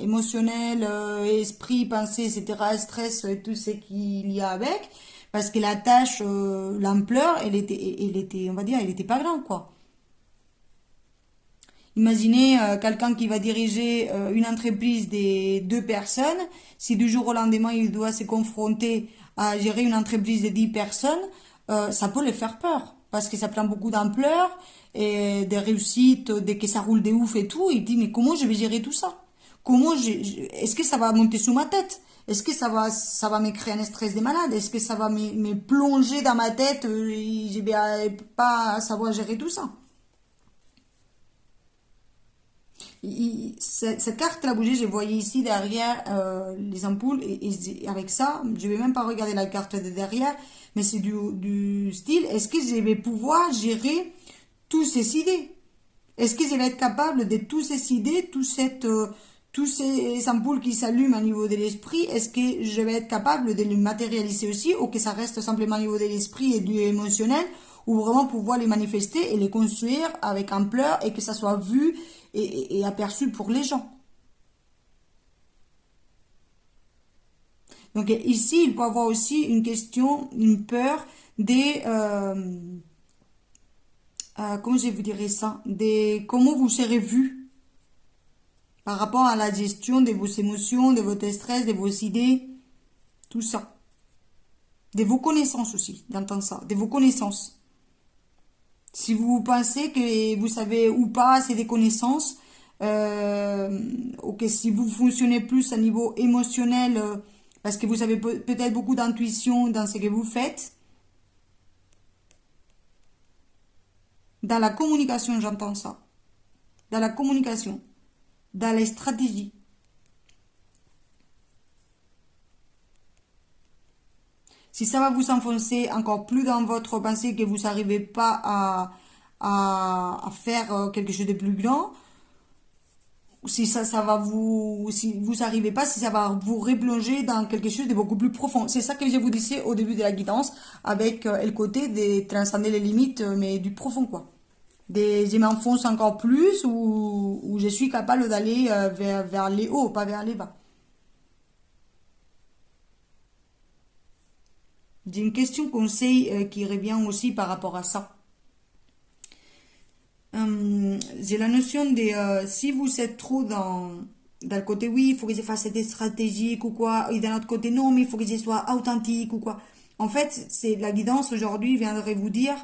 émotionnelles, esprit, pensée, etc., stress, et tout ce qu'il y a avec, parce que la tâche, l'ampleur, elle était, on va dire, elle était pas grande, quoi. Imaginez quelqu'un qui va diriger une entreprise de deux personnes. Si du jour au lendemain, il doit se confronter à gérer une entreprise de 10 personnes, ça peut le faire peur. Parce que ça prend beaucoup d'ampleur, et des réussites, dès que ça roule de ouf et tout. Il dit, mais comment je vais gérer tout ça? Est-ce que ça va monter sous ma tête? Est-ce que ça va me créer un stress de malade? Est-ce que ça va me plonger dans ma tête et je vais pas savoir gérer tout ça? Cette carte la bougie, je voyais ici derrière les ampoules et avec ça, je vais même pas regarder la carte de derrière, mais c'est du style, est-ce que je vais pouvoir gérer tous ces idées? Est-ce que je vais être capable de tous ces idées, tous ces ampoules qui s'allument au niveau de l'esprit, est-ce que je vais être capable de les matérialiser aussi ou que ça reste simplement au niveau de l'esprit et du émotionnel ou vraiment pouvoir les manifester et les construire avec ampleur et que ça soit vu et aperçu pour les gens. Donc ici, il peut y avoir aussi une question, une peur des... comment je vous dirais ça? Des, comment vous serez vu par rapport à la gestion de vos émotions, de votre stress, de vos idées, tout ça. De vos connaissances aussi, j'entends ça, de vos connaissances. Si vous pensez que vous savez ou pas assez des connaissances, ou que si vous fonctionnez plus à niveau émotionnel, parce que vous avez peut-être beaucoup d'intuition dans ce que vous faites, dans la communication, j'entends ça. Dans la communication, dans les stratégies. Si ça va vous enfoncer encore plus dans votre pensée que vous n'arrivez pas à faire quelque chose de plus grand, si ça va vous, si vous n'arrivez pas, si ça va vous replonger dans quelque chose de beaucoup plus profond. C'est ça que je vous disais au début de la guidance, avec le côté de transcender les limites, mais du profond, quoi. Je m'enfonce encore plus, ou je suis capable d'aller vers les hauts, pas vers les bas. J'ai une question conseil qui revient aussi par rapport à ça. J'ai la notion de si vous êtes trop dans le côté oui, il faut que je fasse cette stratégique ou quoi, et d'un autre côté non, mais il faut que je sois authentique ou quoi. En fait, c'est la guidance aujourd'hui viendrait vous dire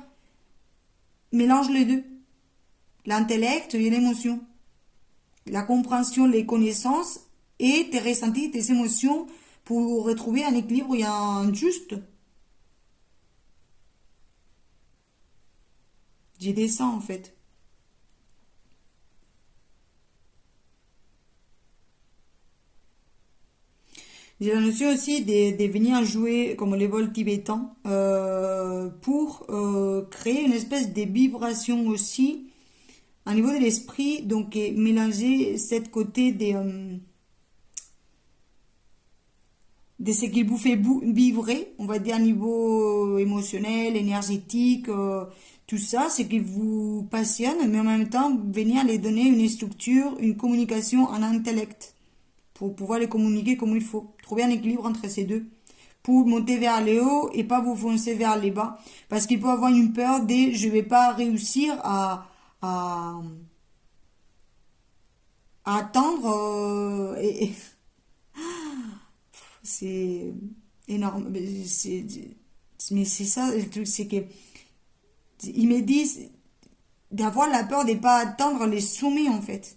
mélange les deux, l'intellect et l'émotion, la compréhension, les connaissances et tes ressentis, tes émotions pour retrouver un équilibre et un juste. J'ai des ça en fait. J'ai la notion aussi de venir jouer comme les vols tibétains pour créer une espèce de vibration aussi au niveau de l'esprit, donc mélanger cette côté de ce qui vous fait vibrer, on va dire à niveau émotionnel, énergétique, tout ça, ce qui vous passionne, mais en même temps venir les donner une structure, une communication, un intellect pour pouvoir les communiquer comme il faut. Trouver un équilibre entre ces deux pour monter vers les hauts et pas vous foncer vers les bas. Parce qu'il peut avoir une peur de je vais pas réussir à attendre c'est énorme. Mais c'est ça le truc, c'est que ils me disent d'avoir la peur de pas atteindre les sommets en fait.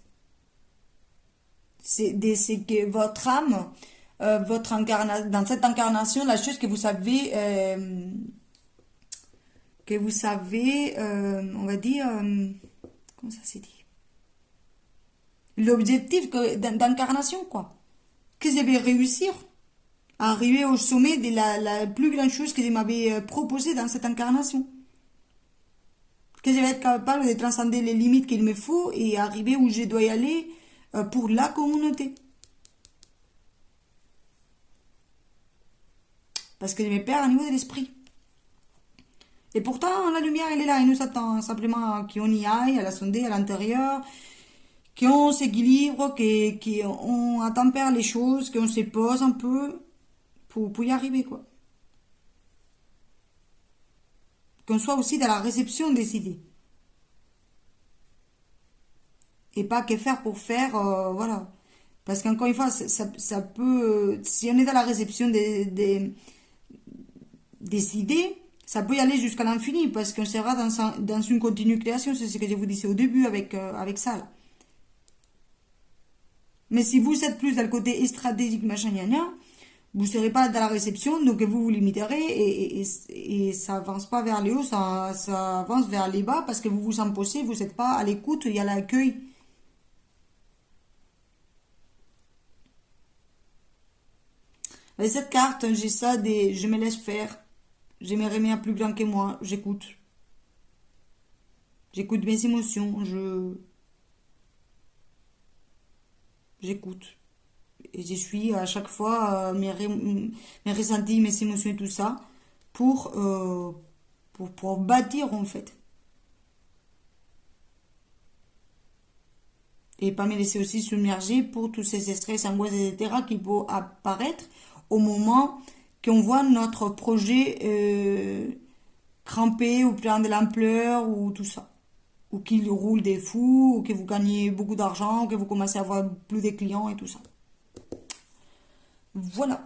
C'est que votre âme, dans cette incarnation, la chose que vous savez, on va dire, comment ça s'est dit? L'objectif d'incarnation, quoi. Que je vais réussir à arriver au sommet de la plus grande chose que je m'avais proposée dans cette incarnation. Que je vais être capable de transcender les limites qu'il me faut et arriver où je dois y aller pour la communauté. Parce que je me perds au niveau de l'esprit. Et pourtant, la lumière, elle est là. Elle nous attend simplement qu'on y aille, à la sonder à l'intérieur, qu'on s'équilibre, qu'on attempère les choses, qu'on se pose un peu pour y arriver, quoi. Qu'on soit aussi dans la réception des idées. Et pas que faire pour faire, voilà. Parce qu'encore une fois, ça peut, si on est dans la réception des idées, ça peut y aller jusqu'à l'infini, parce qu'on sera dans une continue création, c'est ce que je vous disais au début avec ça. Là. Mais si vous êtes plus dans le côté stratégique, machin, gna, gna, vous ne serez pas dans la réception, donc vous vous limiterez et ça avance pas vers les hauts, ça avance vers les bas parce que vous vous imposez, vous n'êtes pas à l'écoute et à l'accueil. Avec cette carte, j'ai ça des je me laisse faire, je me remets à plus grand que moi, j'écoute. J'écoute mes émotions, j'écoute. Et je suis à chaque fois mes ressentis, mes émotions et tout ça pour bâtir en fait. Et pas me laisser aussi submerger pour tous ces stress, angoisses, etc. qui peuvent apparaître au moment qu'on voit notre projet cramper ou prendre de l'ampleur ou tout ça. Ou qu'il roule des fous, ou que vous gagnez beaucoup d'argent, ou que vous commencez à avoir plus de clients et tout ça. Voilà.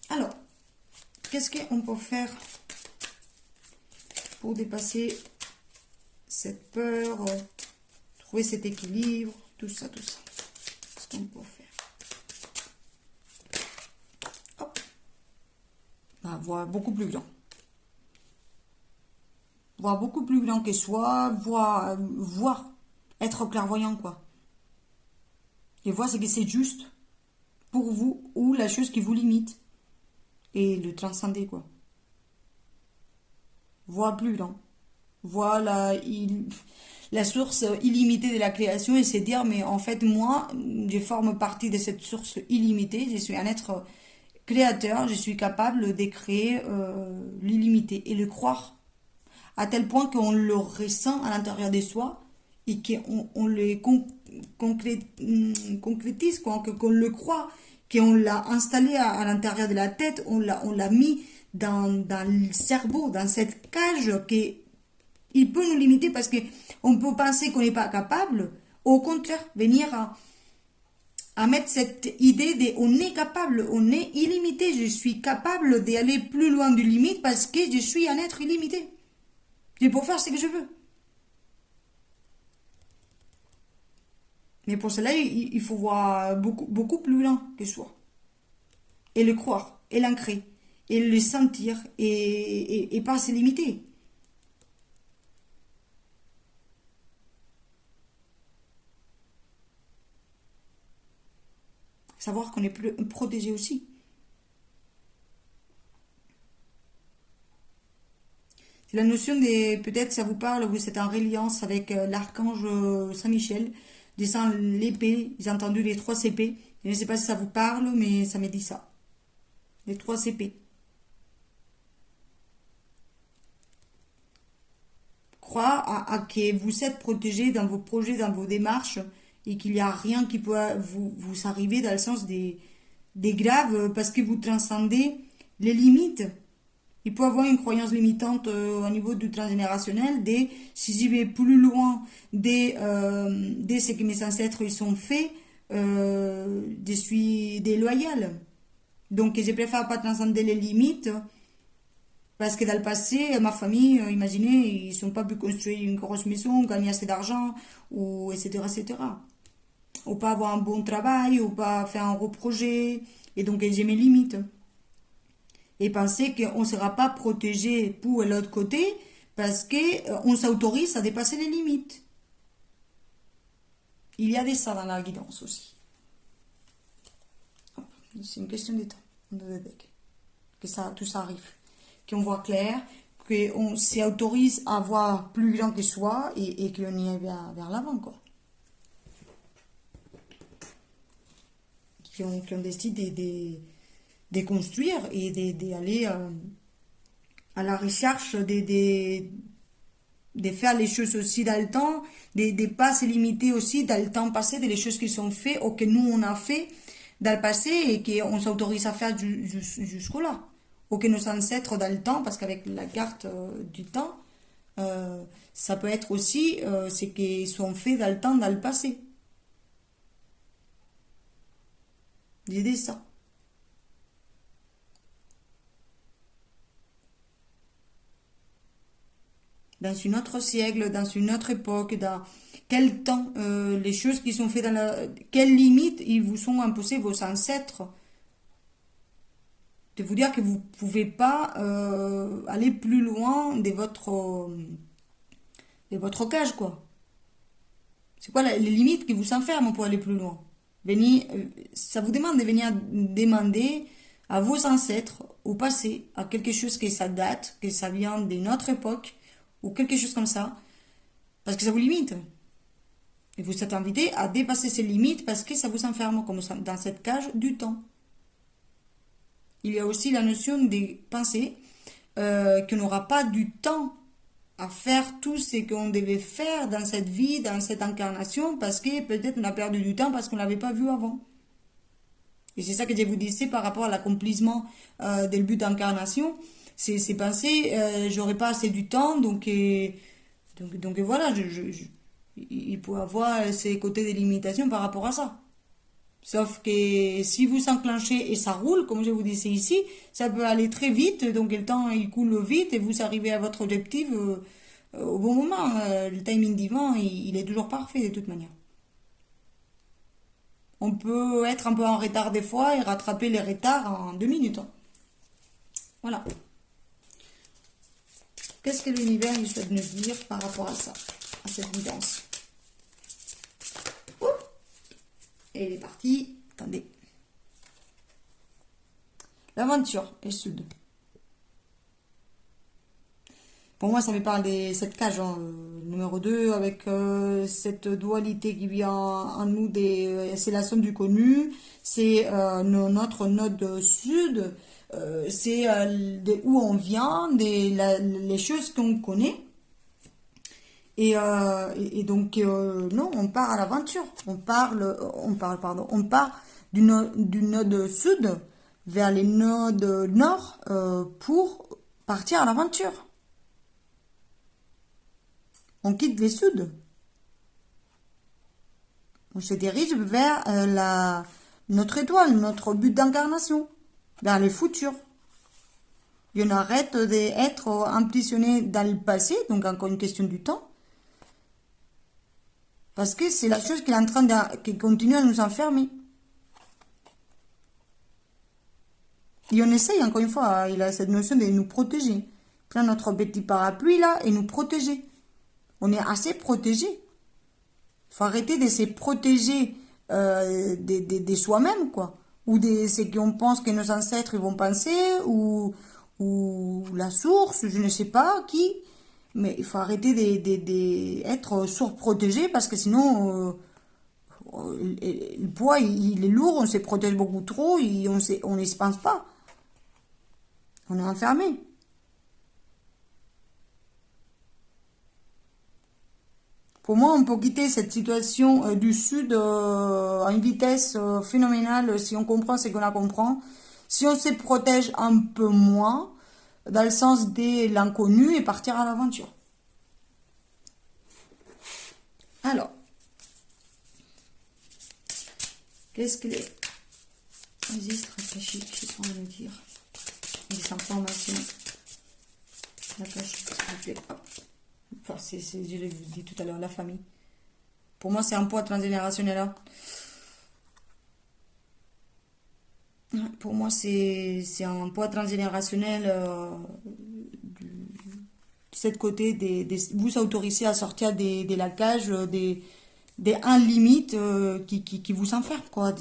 Alors, qu'est-ce qu'on peut faire pour dépasser cette peur, trouver cet équilibre, tout ça, tout ça. Qu'est-ce qu'on peut faire? Hop. Ah, voir beaucoup plus grand. Voir beaucoup plus grand que soi, voir, être clairvoyant, quoi. Et voir ce que c'est juste pour vous ou la chose qui vous limite. Et le transcender, quoi. Voir plus grand. Voilà, la source illimitée de la création et se dire, mais en fait, moi, je forme partie de cette source illimitée, je suis un être créateur, je suis capable de créer l'illimité et le croire à tel point qu'on le ressent à l'intérieur de soi et qu'on le concrétise, quoi, qu'on le croit, qu'on l'a installé à l'intérieur de la tête, on l'a mis dans le cerveau, dans cette cage qui il peut nous limiter parce que on peut penser qu'on n'est pas capable, au contraire, venir à mettre cette idée de on est capable, on est illimité, je suis capable d'aller plus loin du limite parce que je suis un être illimité. Je peux faire ce que je veux. Mais pour cela, il faut voir beaucoup plus loin que soi. Et le croire, et l'ancrer, et le sentir, et pas se limiter. Savoir qu'on est plus protégé aussi. C'est la notion des, peut-être ça vous parle, vous êtes en reliance avec l'archange Saint-Michel, descend l'épée, j'ai entendu les 3 CP. Je ne sais pas si ça vous parle, mais ça me dit ça. Les 3 CP. Croire à que vous êtes protégé dans vos projets, dans vos démarches, et qu'il n'y a rien qui peut vous arriver dans le sens des graves, parce que vous transcendez les limites. Il peut y avoir une croyance limitante au niveau du transgénérationnel, des si j'y vais plus loin des ce que mes ancêtres ils ont fait, je suis déloyale. Donc je préfère pas transcender les limites parce que dans le passé, ma famille, imaginez, ils n'ont pas pu construire une grosse maison, gagner assez d'argent, ou etc., etc. Ou pas avoir un bon travail, ou pas faire un gros projet. Et donc j'ai mes limites. Et penser qu'on ne sera pas protégé pour l'autre côté parce qu'on s'autorise à dépasser les limites. Il y a des ça dans la guidance aussi. C'est une question de temps. Que ça, tout ça arrive. Qu'on voit clair, qu'on s'autorise à voir plus grand que soi et qu'on y aille vers l'avant, quoi. Qu'on décide de construire et d'aller à la recherche de faire les choses aussi dans le temps, de ne pas se limiter aussi dans le temps passé, des choses qui sont faites ou que nous on a fait dans le passé et qu'on s'autorise à faire jusqu'au là. Ou que nos ancêtres dans le temps, parce qu'avec la carte du temps, ça peut être aussi ce qui sont faits dans le temps, dans le passé. L'idée c'est ça. Dans une autre siècle, dans une autre époque, dans quel temps les choses qui sont faites dans la... Quelles limites ils vous sont imposées vos ancêtres de vous dire que vous ne pouvez pas aller plus loin de votre cage, quoi. C'est quoi les limites qui vous enferment pour aller plus loin? Venez, ça vous demande de venir demander à vos ancêtres au passé, à quelque chose que ça date, que ça vient de notre époque, ou quelque chose comme ça, parce que ça vous limite. Et vous êtes invité à dépasser ces limites parce que ça vous enferme comme ça, dans cette cage du temps. Il y a aussi la notion de penser qu'on n'aura pas du temps à faire tout ce qu'on devait faire dans cette vie, dans cette incarnation, parce que peut-être on a perdu du temps parce qu'on ne l'avait pas vu avant. Et c'est ça que je vous disais par rapport à l'accomplissement du but d'incarnation. C'est penser, j'aurai pas assez du temps, donc voilà, il peut avoir ces côtés de limitation par rapport à ça. Sauf que si vous enclenchez et ça roule, comme je vous disais ici, ça peut aller très vite, donc le temps il coule vite et vous arrivez à votre objectif au bon moment. Le timing divin, il est toujours parfait de toute manière. On peut être un peu en retard des fois et rattraper les retards en 2 minutes. Voilà. Qu'est-ce que l'univers il souhaite nous dire par rapport à ça, à cette guidance? Et il est parti. Attendez. L'aventure et sud. Pour moi, ça me parle de cette cage. Hein. Numéro 2, avec cette dualité qui vient en nous, c'est la somme du connu, c'est notre node sud, c'est où on vient, les choses qu'on connaît. Et donc, non, on part à l'aventure. On part du node sud vers les nodes nord pour partir à l'aventure. On quitte les suds. On se dirige vers notre étoile, notre but d'incarnation, vers le futur. Et on arrête d'être emprisonné dans le passé, donc encore une question du temps. Parce que c'est la chose qui continue à nous enfermer. Et on essaye, encore une fois, il a cette notion de nous protéger. Prendre notre petit parapluie là et nous protéger. On est assez protégé. Il faut arrêter de se protéger de soi-même, quoi. Ou de ce qu'on pense que nos ancêtres ils vont penser, ou la source, je ne sais pas qui. Mais il faut arrêter d'être surprotégé parce que sinon, le poids, il est lourd, on se protège beaucoup trop, et on ne se pense pas. On est enfermé. Pour moi, on peut quitter cette situation du Sud à une vitesse phénoménale si on comprend ce qu'on a comprend. Si on se protège un peu moins, dans le sens de l'inconnu et partir à l'aventure. Alors, qu'est-ce que les Akashiques qui sont à nous dire? Des informations. Akashiques, s'il vous plaît. Enfin, je l'ai dit tout à l'heure, la famille. Pour moi, c'est un poids transgénérationnel. Hein. Pour moi, c'est un poids transgénérationnel de cette côté vous autorisez à sortir de la cage des un limite qui vous enferme, quoi.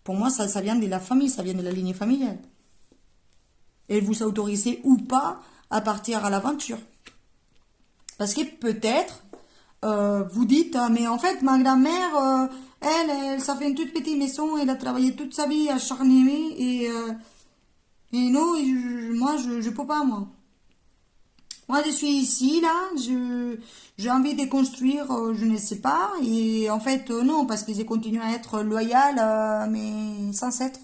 Pour moi, ça vient de la famille, ça vient de la lignée familiale. Et vous autorisez ou pas à partir à l'aventure. Parce que peut-être, vous dites, ah, mais en fait, ma grand-mère, elle, ça fait une toute petite maison, elle a travaillé toute sa vie acharnée, et non, moi, je peux pas, moi. Moi, je suis ici, là, j'ai envie de construire, je ne sais pas, et en fait, non, parce que j'ai continué à être loyale à mes ancêtres.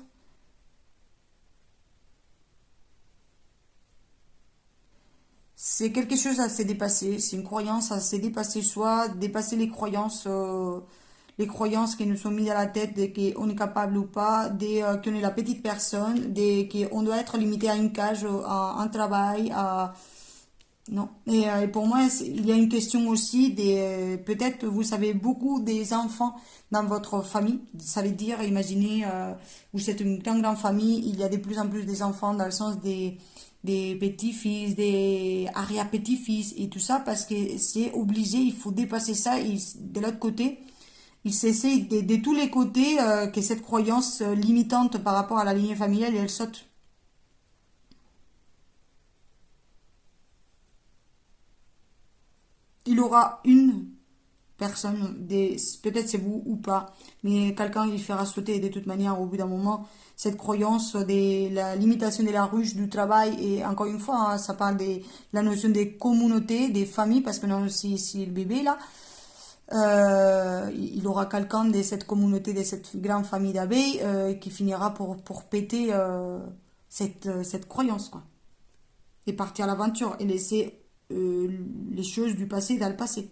C'est quelque chose à se dépasser, c'est une croyance à se dépasser soi, dépasser les croyances qui nous sont mises à la tête de qu'on est capable ou pas, qu'on est la petite personne, qu'on doit être limité à une cage, à un travail, à... Non. Et pour moi, il y a une question aussi peut-être vous savez beaucoup des enfants dans votre famille. Ça veut dire, imaginez, vous êtes une grande famille, il y a de plus en plus des enfants dans le sens des petits-fils, des arrière-petits-fils et tout ça parce que c'est obligé, il faut dépasser ça. Et de l'autre côté, il s'essaie de tous les côtés que cette croyance limitante par rapport à la lignée familiale, elle saute. Il aura une personne, peut-être c'est vous ou pas, mais quelqu'un il fera sauter de toute manière au bout d'un moment cette croyance de la limitation de la ruche du travail et encore une fois hein, ça parle de la notion des communautés, des familles parce que non, si le bébé là il aura quelqu'un de cette communauté, de cette grande famille d'abeilles qui finira pour péter cette croyance quoi et partir à l'aventure et laisser les choses du passé dans le passé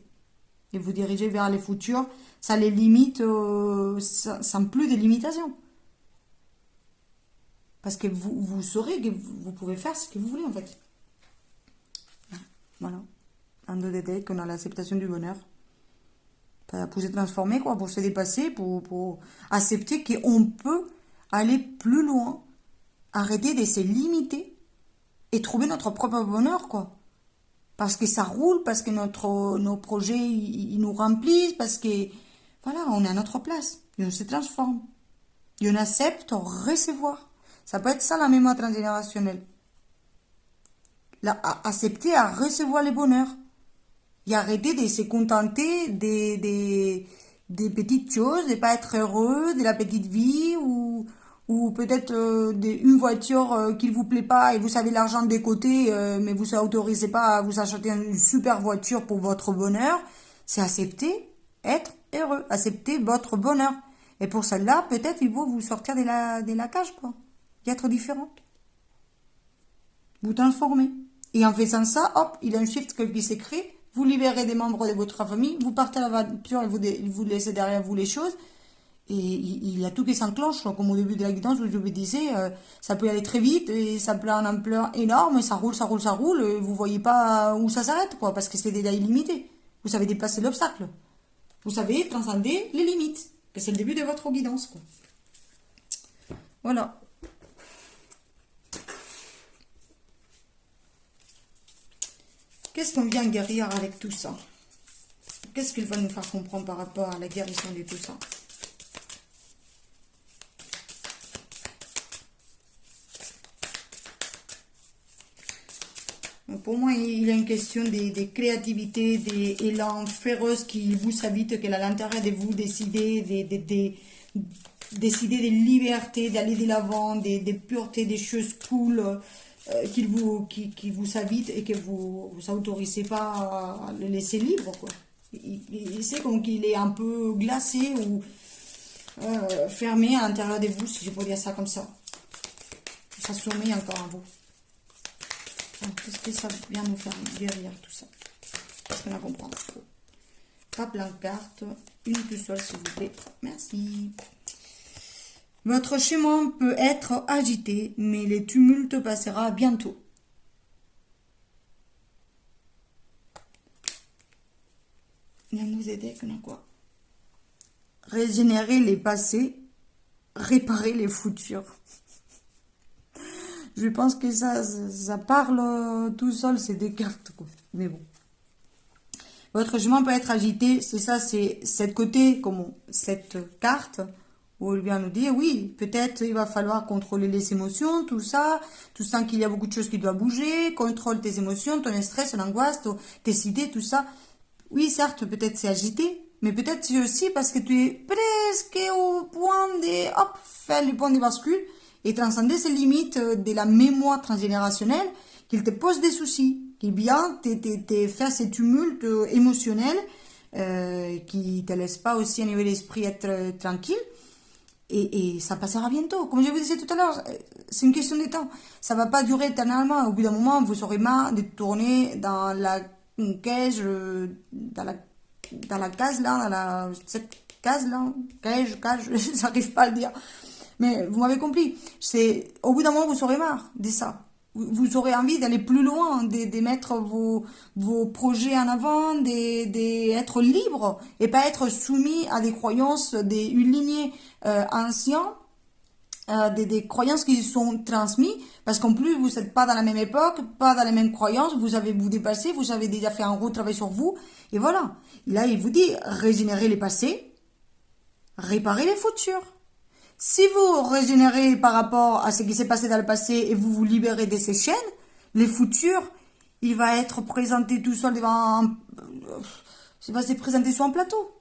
et vous dirigez vers les futurs, ça les limite sans plus de limitation. Parce que vous saurez que vous pouvez faire ce que vous voulez en fait. Voilà. Un de détail qu'on a l'acceptation du bonheur. Pour se transformer, quoi, pour se dépasser, pour accepter qu'on peut aller plus loin, arrêter de se limiter et trouver notre propre bonheur, quoi. Parce que ça roule, parce que nos projets, ils nous remplissent, parce que, voilà, on est à notre place. Et on se transforme. Et on accepte recevoir. Ça peut être ça la mémoire transgénérationnelle. Accepter à recevoir le bonheur. et arrêter de se contenter des petites choses, de pas être heureux, de la petite vie, ou peut-être une voiture qui ne vous plaît pas et vous savez l'argent de côté, mais vous ne autorisez pas à vous acheter une super voiture pour votre bonheur. C'est accepter être heureux, accepter votre bonheur. Et pour celle-là, peut-être il faut vous sortir de la cage, quoi. Et être différente. Vous transformez. Et en faisant ça, hop, il y a un shift qui s'écrit, vous libérez des membres de votre famille, vous partez à la voiture et vous laissez derrière vous les choses. Et il y a tout qui s'enclenche, comme au début de la guidance où je vous disais, ça peut aller très vite et ça peut en ampleur énorme et ça roule, ça roule, ça roule et vous voyez pas où ça s'arrête, quoi, parce que c'est déjà illimité. Vous savez dépasser l'obstacle. Vous savez transcender les limites, que c'est le début de votre guidance, quoi. Voilà. Qu'est-ce qu'on vient guérir avec tout ça? Qu'est-ce qu'il va nous faire comprendre par rapport à la guérison de tout ça? Pour moi, il y a une question de créativité, d'élan féroce qui vous habite, qu'elle a à l'intérieur de vous, décider décider des libertés, d'aller de l'avant, des puretés, des choses cool qui vous habitent et que vous autorisez pas à le laisser libre, quoi. C'est comme qu'il est un peu glacé ou fermé à l'intérieur de vous, si je peux dire ça comme ça. Ça sommeille encore en vous. Qu'est-ce que ça vient nous faire guérir tout ça? Parce qu'on a compris. Pas plein de cartes. Une plus seule, s'il vous plaît. Merci. Votre chemin peut être agité, mais le tumulte passera bientôt. Il nous aider que quoi? Régénérer les passés, réparer les futurs. Je pense que ça parle tout seul, c'est des cartes, quoi. Mais bon. Votre chemin peut être agité, c'est ça, c'est cette côté, comment, cette carte, où il vient nous dire, oui, peut-être il va falloir contrôler les émotions, tout ça, tu sens qu'il y a beaucoup de choses qui doivent bouger, contrôle tes émotions, ton stress, ton angoisse, tes idées, tout ça. Oui, certes, peut-être c'est agité, mais peut-être c'est aussi parce que tu es presque au point de, hop, faire le point de bascule, et transcender ces limites de la mémoire transgénérationnelle, qu'il te pose des soucis, qu'il vient te faire ces tumultes émotionnels qui ne te laissent pas aussi à niveau d'esprit être tranquille. Et ça passera bientôt. Comme je vous disais tout à l'heure, c'est une question de temps. Ça ne va pas durer éternellement. Au bout d'un moment, vous aurez marre de tourner dans la cage, dans la case là, cette case là, cage, j'arrive pas à le dire. Mais vous m'avez compris, c'est au bout d'un moment vous aurez marre de ça. Vous aurez envie d'aller plus loin, de mettre vos projets en avant, d'être libre et pas être soumis à des croyances, une lignée ancienne, des croyances qui sont transmises, parce qu'en plus vous n'êtes pas dans la même époque, pas dans les mêmes croyances, vous avez vous dépassé, vous avez déjà fait un gros travail sur vous, et voilà. Et là il vous dit régénérer les passés, réparer les futurs. Si vous régénérez par rapport à ce qui s'est passé dans le passé et vous vous libérez de ces chaînes, les futurs, il va être présenté tout seul devant il va se présenter sur un plateau.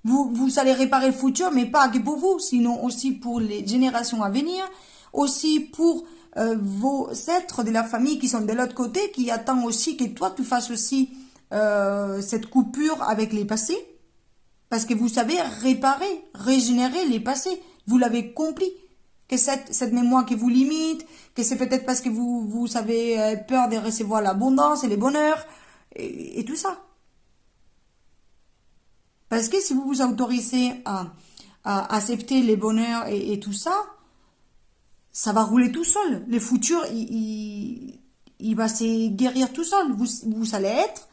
Vous allez réparer le futur, mais pas que pour vous, sinon aussi pour les générations à venir, aussi pour vos êtres de la famille qui sont de l'autre côté, qui attendent aussi que toi tu fasses aussi cette coupure avec les passés. Parce que vous savez réparer, régénérer les passés. Vous l'avez compris. Que cette mémoire qui vous limite, que c'est peut-être parce que vous avez peur de recevoir l'abondance et les bonheurs, et tout ça. Parce que si vous vous autorisez à accepter les bonheurs et tout ça, ça va rouler tout seul. Le futur, il va se guérir tout seul. Vous allez être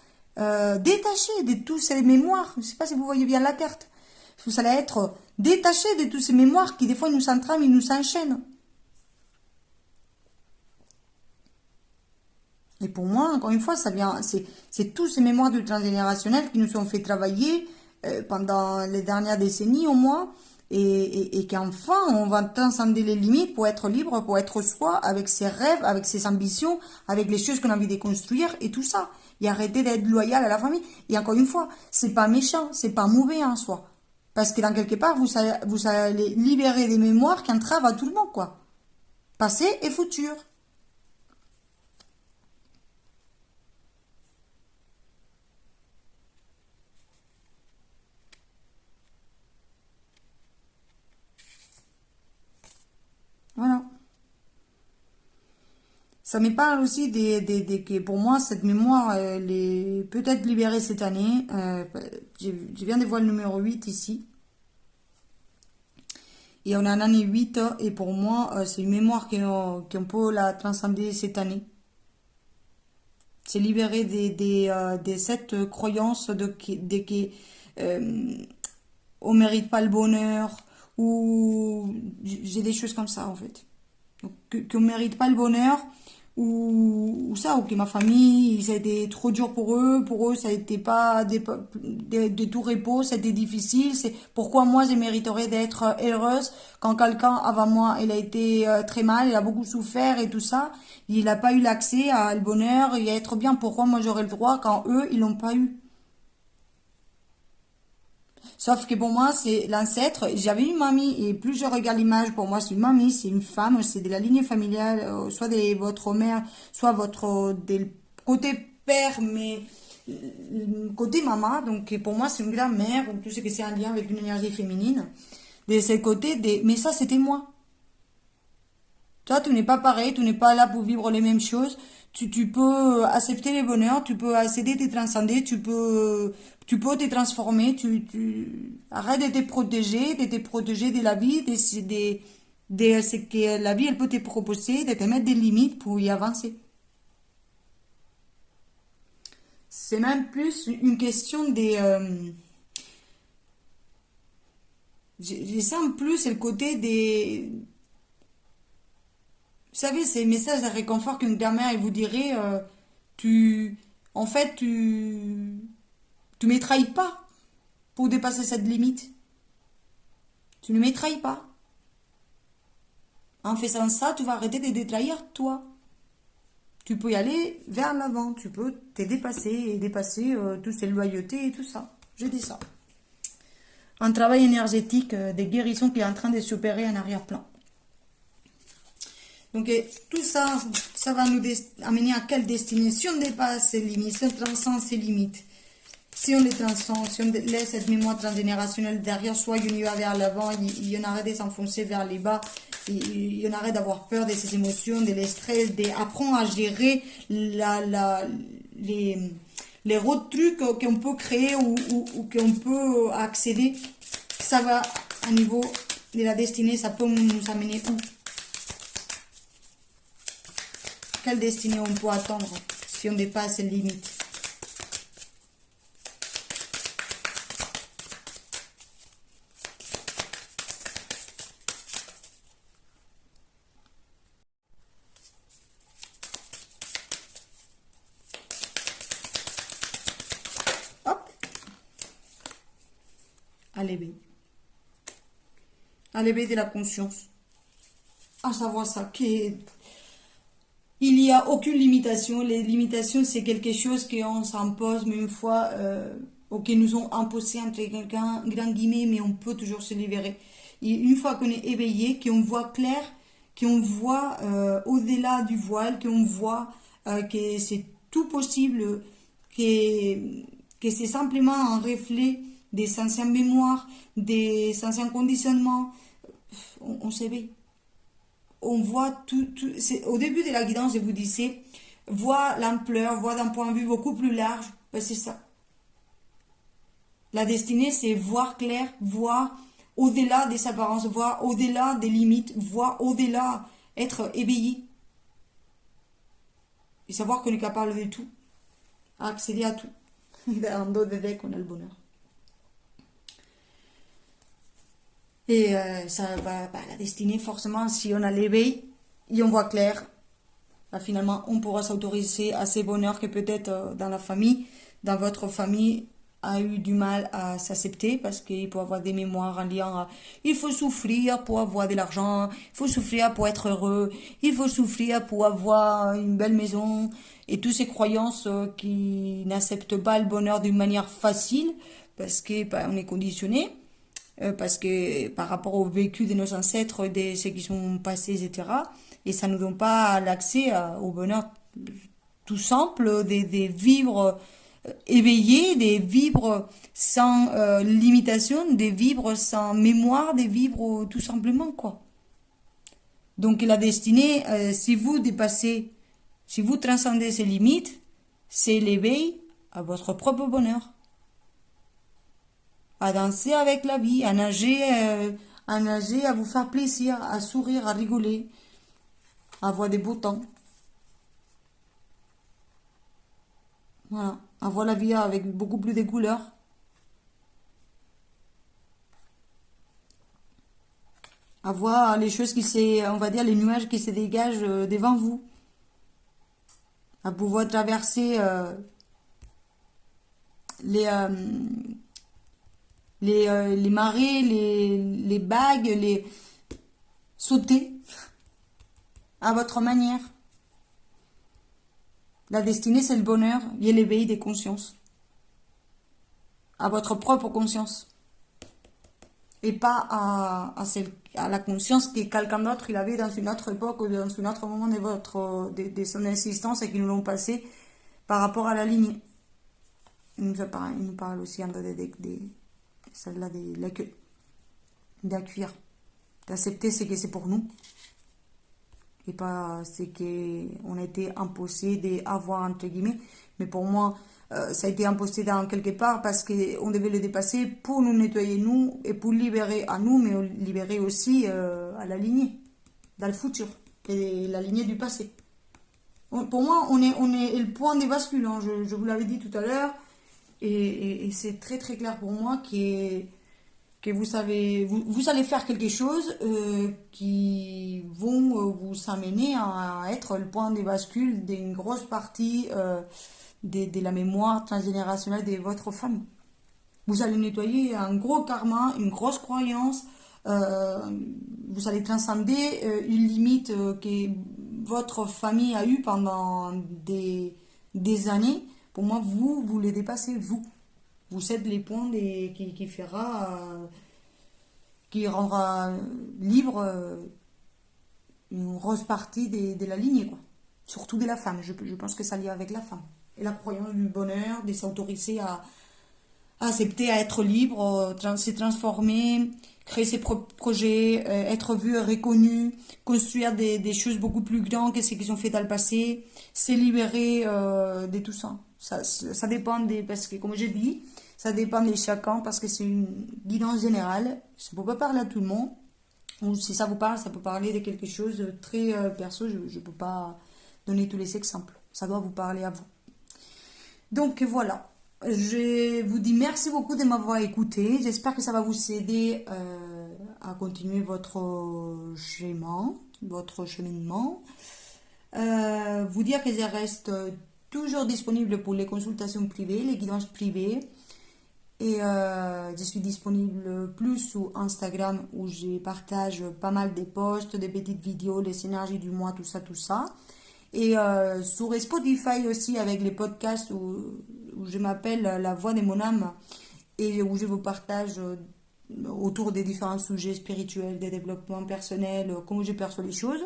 détaché de toutes ces mémoires. Je ne sais pas si vous voyez bien la carte. Vous allez être détaché de toutes ces mémoires qui des fois nous entrament et nous enchaînent. Et pour moi, encore une fois, ça vient, c'est toutes ces mémoires du transgénérationnel qui nous ont fait travailler pendant les dernières décennies au moins, et qu'enfin on va transcender les limites pour être libre, pour être soi, avec ses rêves, avec ses ambitions, avec les choses qu'on a envie de construire et tout ça. Et arrêter d'être loyal à la famille. Et encore une fois, c'est pas méchant, c'est pas mauvais en soi. Parce que dans quelque part, vous allez libérer des mémoires qui entravent à tout le monde, quoi. Passé et futur. Voilà. Ça me parle aussi que pour moi, cette mémoire, elle est peut-être libérée cette année. Je viens de voir le numéro 8 ici. Et on est en année 8 et pour moi, c'est une mémoire qu'on peut la transcender cette année. C'est libérer des cette croyance de que euh, on mérite pas le bonheur ou j'ai des choses comme ça en fait. Donc, qu'on mérite pas le bonheur ou ça, ou que ma famille, ça a été trop dur pour eux ça a été pas de tout repos, c'était difficile, c'est pourquoi moi je mériterais d'être heureuse quand quelqu'un avant moi, il a été très mal, il a beaucoup souffert et tout ça, il n'a pas eu l'accès à le bonheur et à être bien, pourquoi moi j'aurais le droit quand eux, ils l'ont pas eu? Sauf que pour moi, c'est l'ancêtre. J'avais une mamie, et plus je regarde l'image, pour moi, c'est une mamie, c'est une femme, c'est de la lignée familiale, soit de votre mère, soit votre des côté père, mais côté maman. Donc pour moi, c'est une grand-mère, ou tout ce que c'est un lien avec une énergie féminine. De ce côté, mais ça, c'était moi. Toi, tu n'es pas pareil, tu n'es pas là pour vivre les mêmes choses. Tu peux accepter les bonheurs, tu peux accéder, te transcender, tu peux te transformer, arrête de te protéger de la vie, de ce que la vie elle peut te proposer, de te mettre des limites pour y avancer. C'est même plus une question je sens plus c'est le côté des, vous savez, ces messages de réconfort qu'une grand-mère elle vous dirait, tu, en fait, tu ne me trahis pas pour dépasser cette limite. Tu ne me trahis pas. En faisant ça, tu vas arrêter de te trahir toi. Tu peux y aller vers l'avant, tu peux te dépasser et dépasser toutes ces loyautés et tout ça. Je dis ça. Un travail énergétique de guérison qui est en train de s'opérer en arrière-plan. Donc tout ça, ça va nous amener à quelle destinée? Si on dépasse ces limites, si on transcende ces limites, si on les transcende, si on laisse cette mémoire transgénérationnelle derrière soi, il y va vers l'avant, il y en arrête de s'enfoncer vers les bas, il y en arrête d'avoir peur de ses émotions, de les stress, d'apprendre à gérer les autres trucs qu'on peut créer ou qu'on peut accéder. Ça va à niveau de la destinée, ça peut nous amener où? Quelle destinée on peut attendre si on dépasse ces limites? Hop, à l'éveil. À l'éveil de la conscience. À savoir ça, qu'il n'y a aucune limitation. Les limitations, c'est quelque chose qu'on s'impose, mais une fois, ou qu'ils nous ont imposé entre quelqu'un, grand guillemets, mais on peut toujours se libérer. Et une fois qu'on est éveillé, qu'on voit clair, qu'on voit au-delà du voile, qu'on voit que c'est tout possible, que c'est simplement un reflet des anciennes mémoires, des anciens conditionnements, on s'éveille. On voit tout au début de la guidance, je vous disais, voir l'ampleur, voir d'un point de vue beaucoup plus large, ben c'est ça. La destinée, c'est voir clair, voir au-delà des apparences, voir au-delà des limites, voir au-delà, être éveillé. Et savoir qu'on est capable de tout, à accéder à tout. Dans d'autres éveils, on a le bonheur. Et ça va, bah, la destinée, forcément, si on a l'éveil et on voit clair, bah, finalement, on pourra s'autoriser à ces bonheurs que peut-être dans la famille, dans votre famille, a eu du mal à s'accepter parce qu'il peut avoir des mémoires en lien à il faut souffrir pour avoir de l'argent, il faut souffrir pour être heureux, il faut souffrir pour avoir une belle maison et toutes ces croyances qui n'acceptent pas le bonheur d'une manière facile parce que bah, on est conditionné parce que par rapport au vécu de nos ancêtres, de ceux qui sont passés, etc. Et ça ne nous donne pas l'accès au bonheur tout simple, de vivre éveillé, de vivre sans limitation, de vivre sans mémoire, de vivre tout simplement, quoi. Donc la destinée, si vous dépassez, si vous transcendez ces limites, c'est l'éveil à votre propre bonheur. À danser avec la vie, à nager, à vous faire plaisir, à sourire, à rigoler, à avoir des beaux temps. Voilà. À voir la vie avec beaucoup plus de couleurs. À voir les choses qui on va dire, les nuages qui se dégagent devant vous. À pouvoir traverser les, euh, les marées, les bagues, les sauter à votre manière. La destinée, c'est le bonheur et l'éveil des consciences. À votre propre conscience. Et pas à la conscience que quelqu'un d'autre il avait dans une autre époque ou dans un autre moment de son existence et qui nous l'ont passé par rapport à la lignée. Il nous parle aussi de celle-là d'accueillir, d'accepter ce que c'est pour nous et pas ce qu'on a été imposé d'avoir entre guillemets. Mais pour moi, ça a été imposé dans quelque part parce qu'on devait le dépasser pour nous nettoyer nous et pour libérer à nous, mais libérer aussi à la lignée, dans le futur, et la lignée du passé. Pour moi, on est le point des bascules, hein, je vous l'avais dit tout à l'heure, et c'est très très clair pour moi que vous savez, vous allez faire quelque chose qui vont vous amener à être le point des bascules d'une grosse partie de la mémoire transgénérationnelle de votre famille. Vous allez nettoyer un gros karma, une grosse croyance, vous allez transcender une limite que votre famille a eue pendant des années. Pour moi, vous les dépassez, vous. Vous êtes les points qui rendra libre une grosse partie de la lignée, quoi. Surtout de la femme. Je pense que ça lie avec la femme. Et la croyance du bonheur, de s'autoriser à accepter, à être libre, se transformer, créer ses propres projets, être vu et reconnu, construire des choses beaucoup plus grandes que ce qu'ils ont fait dans le passé, se libérer de tout ça. Ça dépend parce que comme j'ai dit, ça dépend de chacun parce que c'est une guidance générale. Ça ne peut pas parler à tout le monde. Ou si ça vous parle, ça peut parler de quelque chose de très perso. Je ne peux pas donner tous les exemples. Ça doit vous parler à vous. Donc voilà. Je vous dis merci beaucoup de m'avoir écouté. J'espère que ça va vous aider à continuer votre chemin, votre cheminement. Vous dire que je reste toujours disponible pour les consultations privées, les guidances privées. Et je suis disponible plus sur Instagram où je partage pas mal de posts, des petites vidéos, les énergies du mois, tout ça, tout ça. Et sur Spotify aussi avec les podcasts où je m'appelle La Voix de mon âme et où je vous partage autour des différents sujets spirituels, des développements personnels, comment je perçois les choses,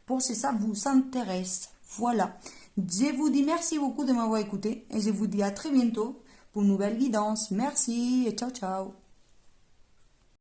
pour si ça vous intéresse. Voilà. Je vous dis merci beaucoup de m'avoir écouté et je vous dis à très bientôt pour une nouvelle guidance. Merci et ciao ciao.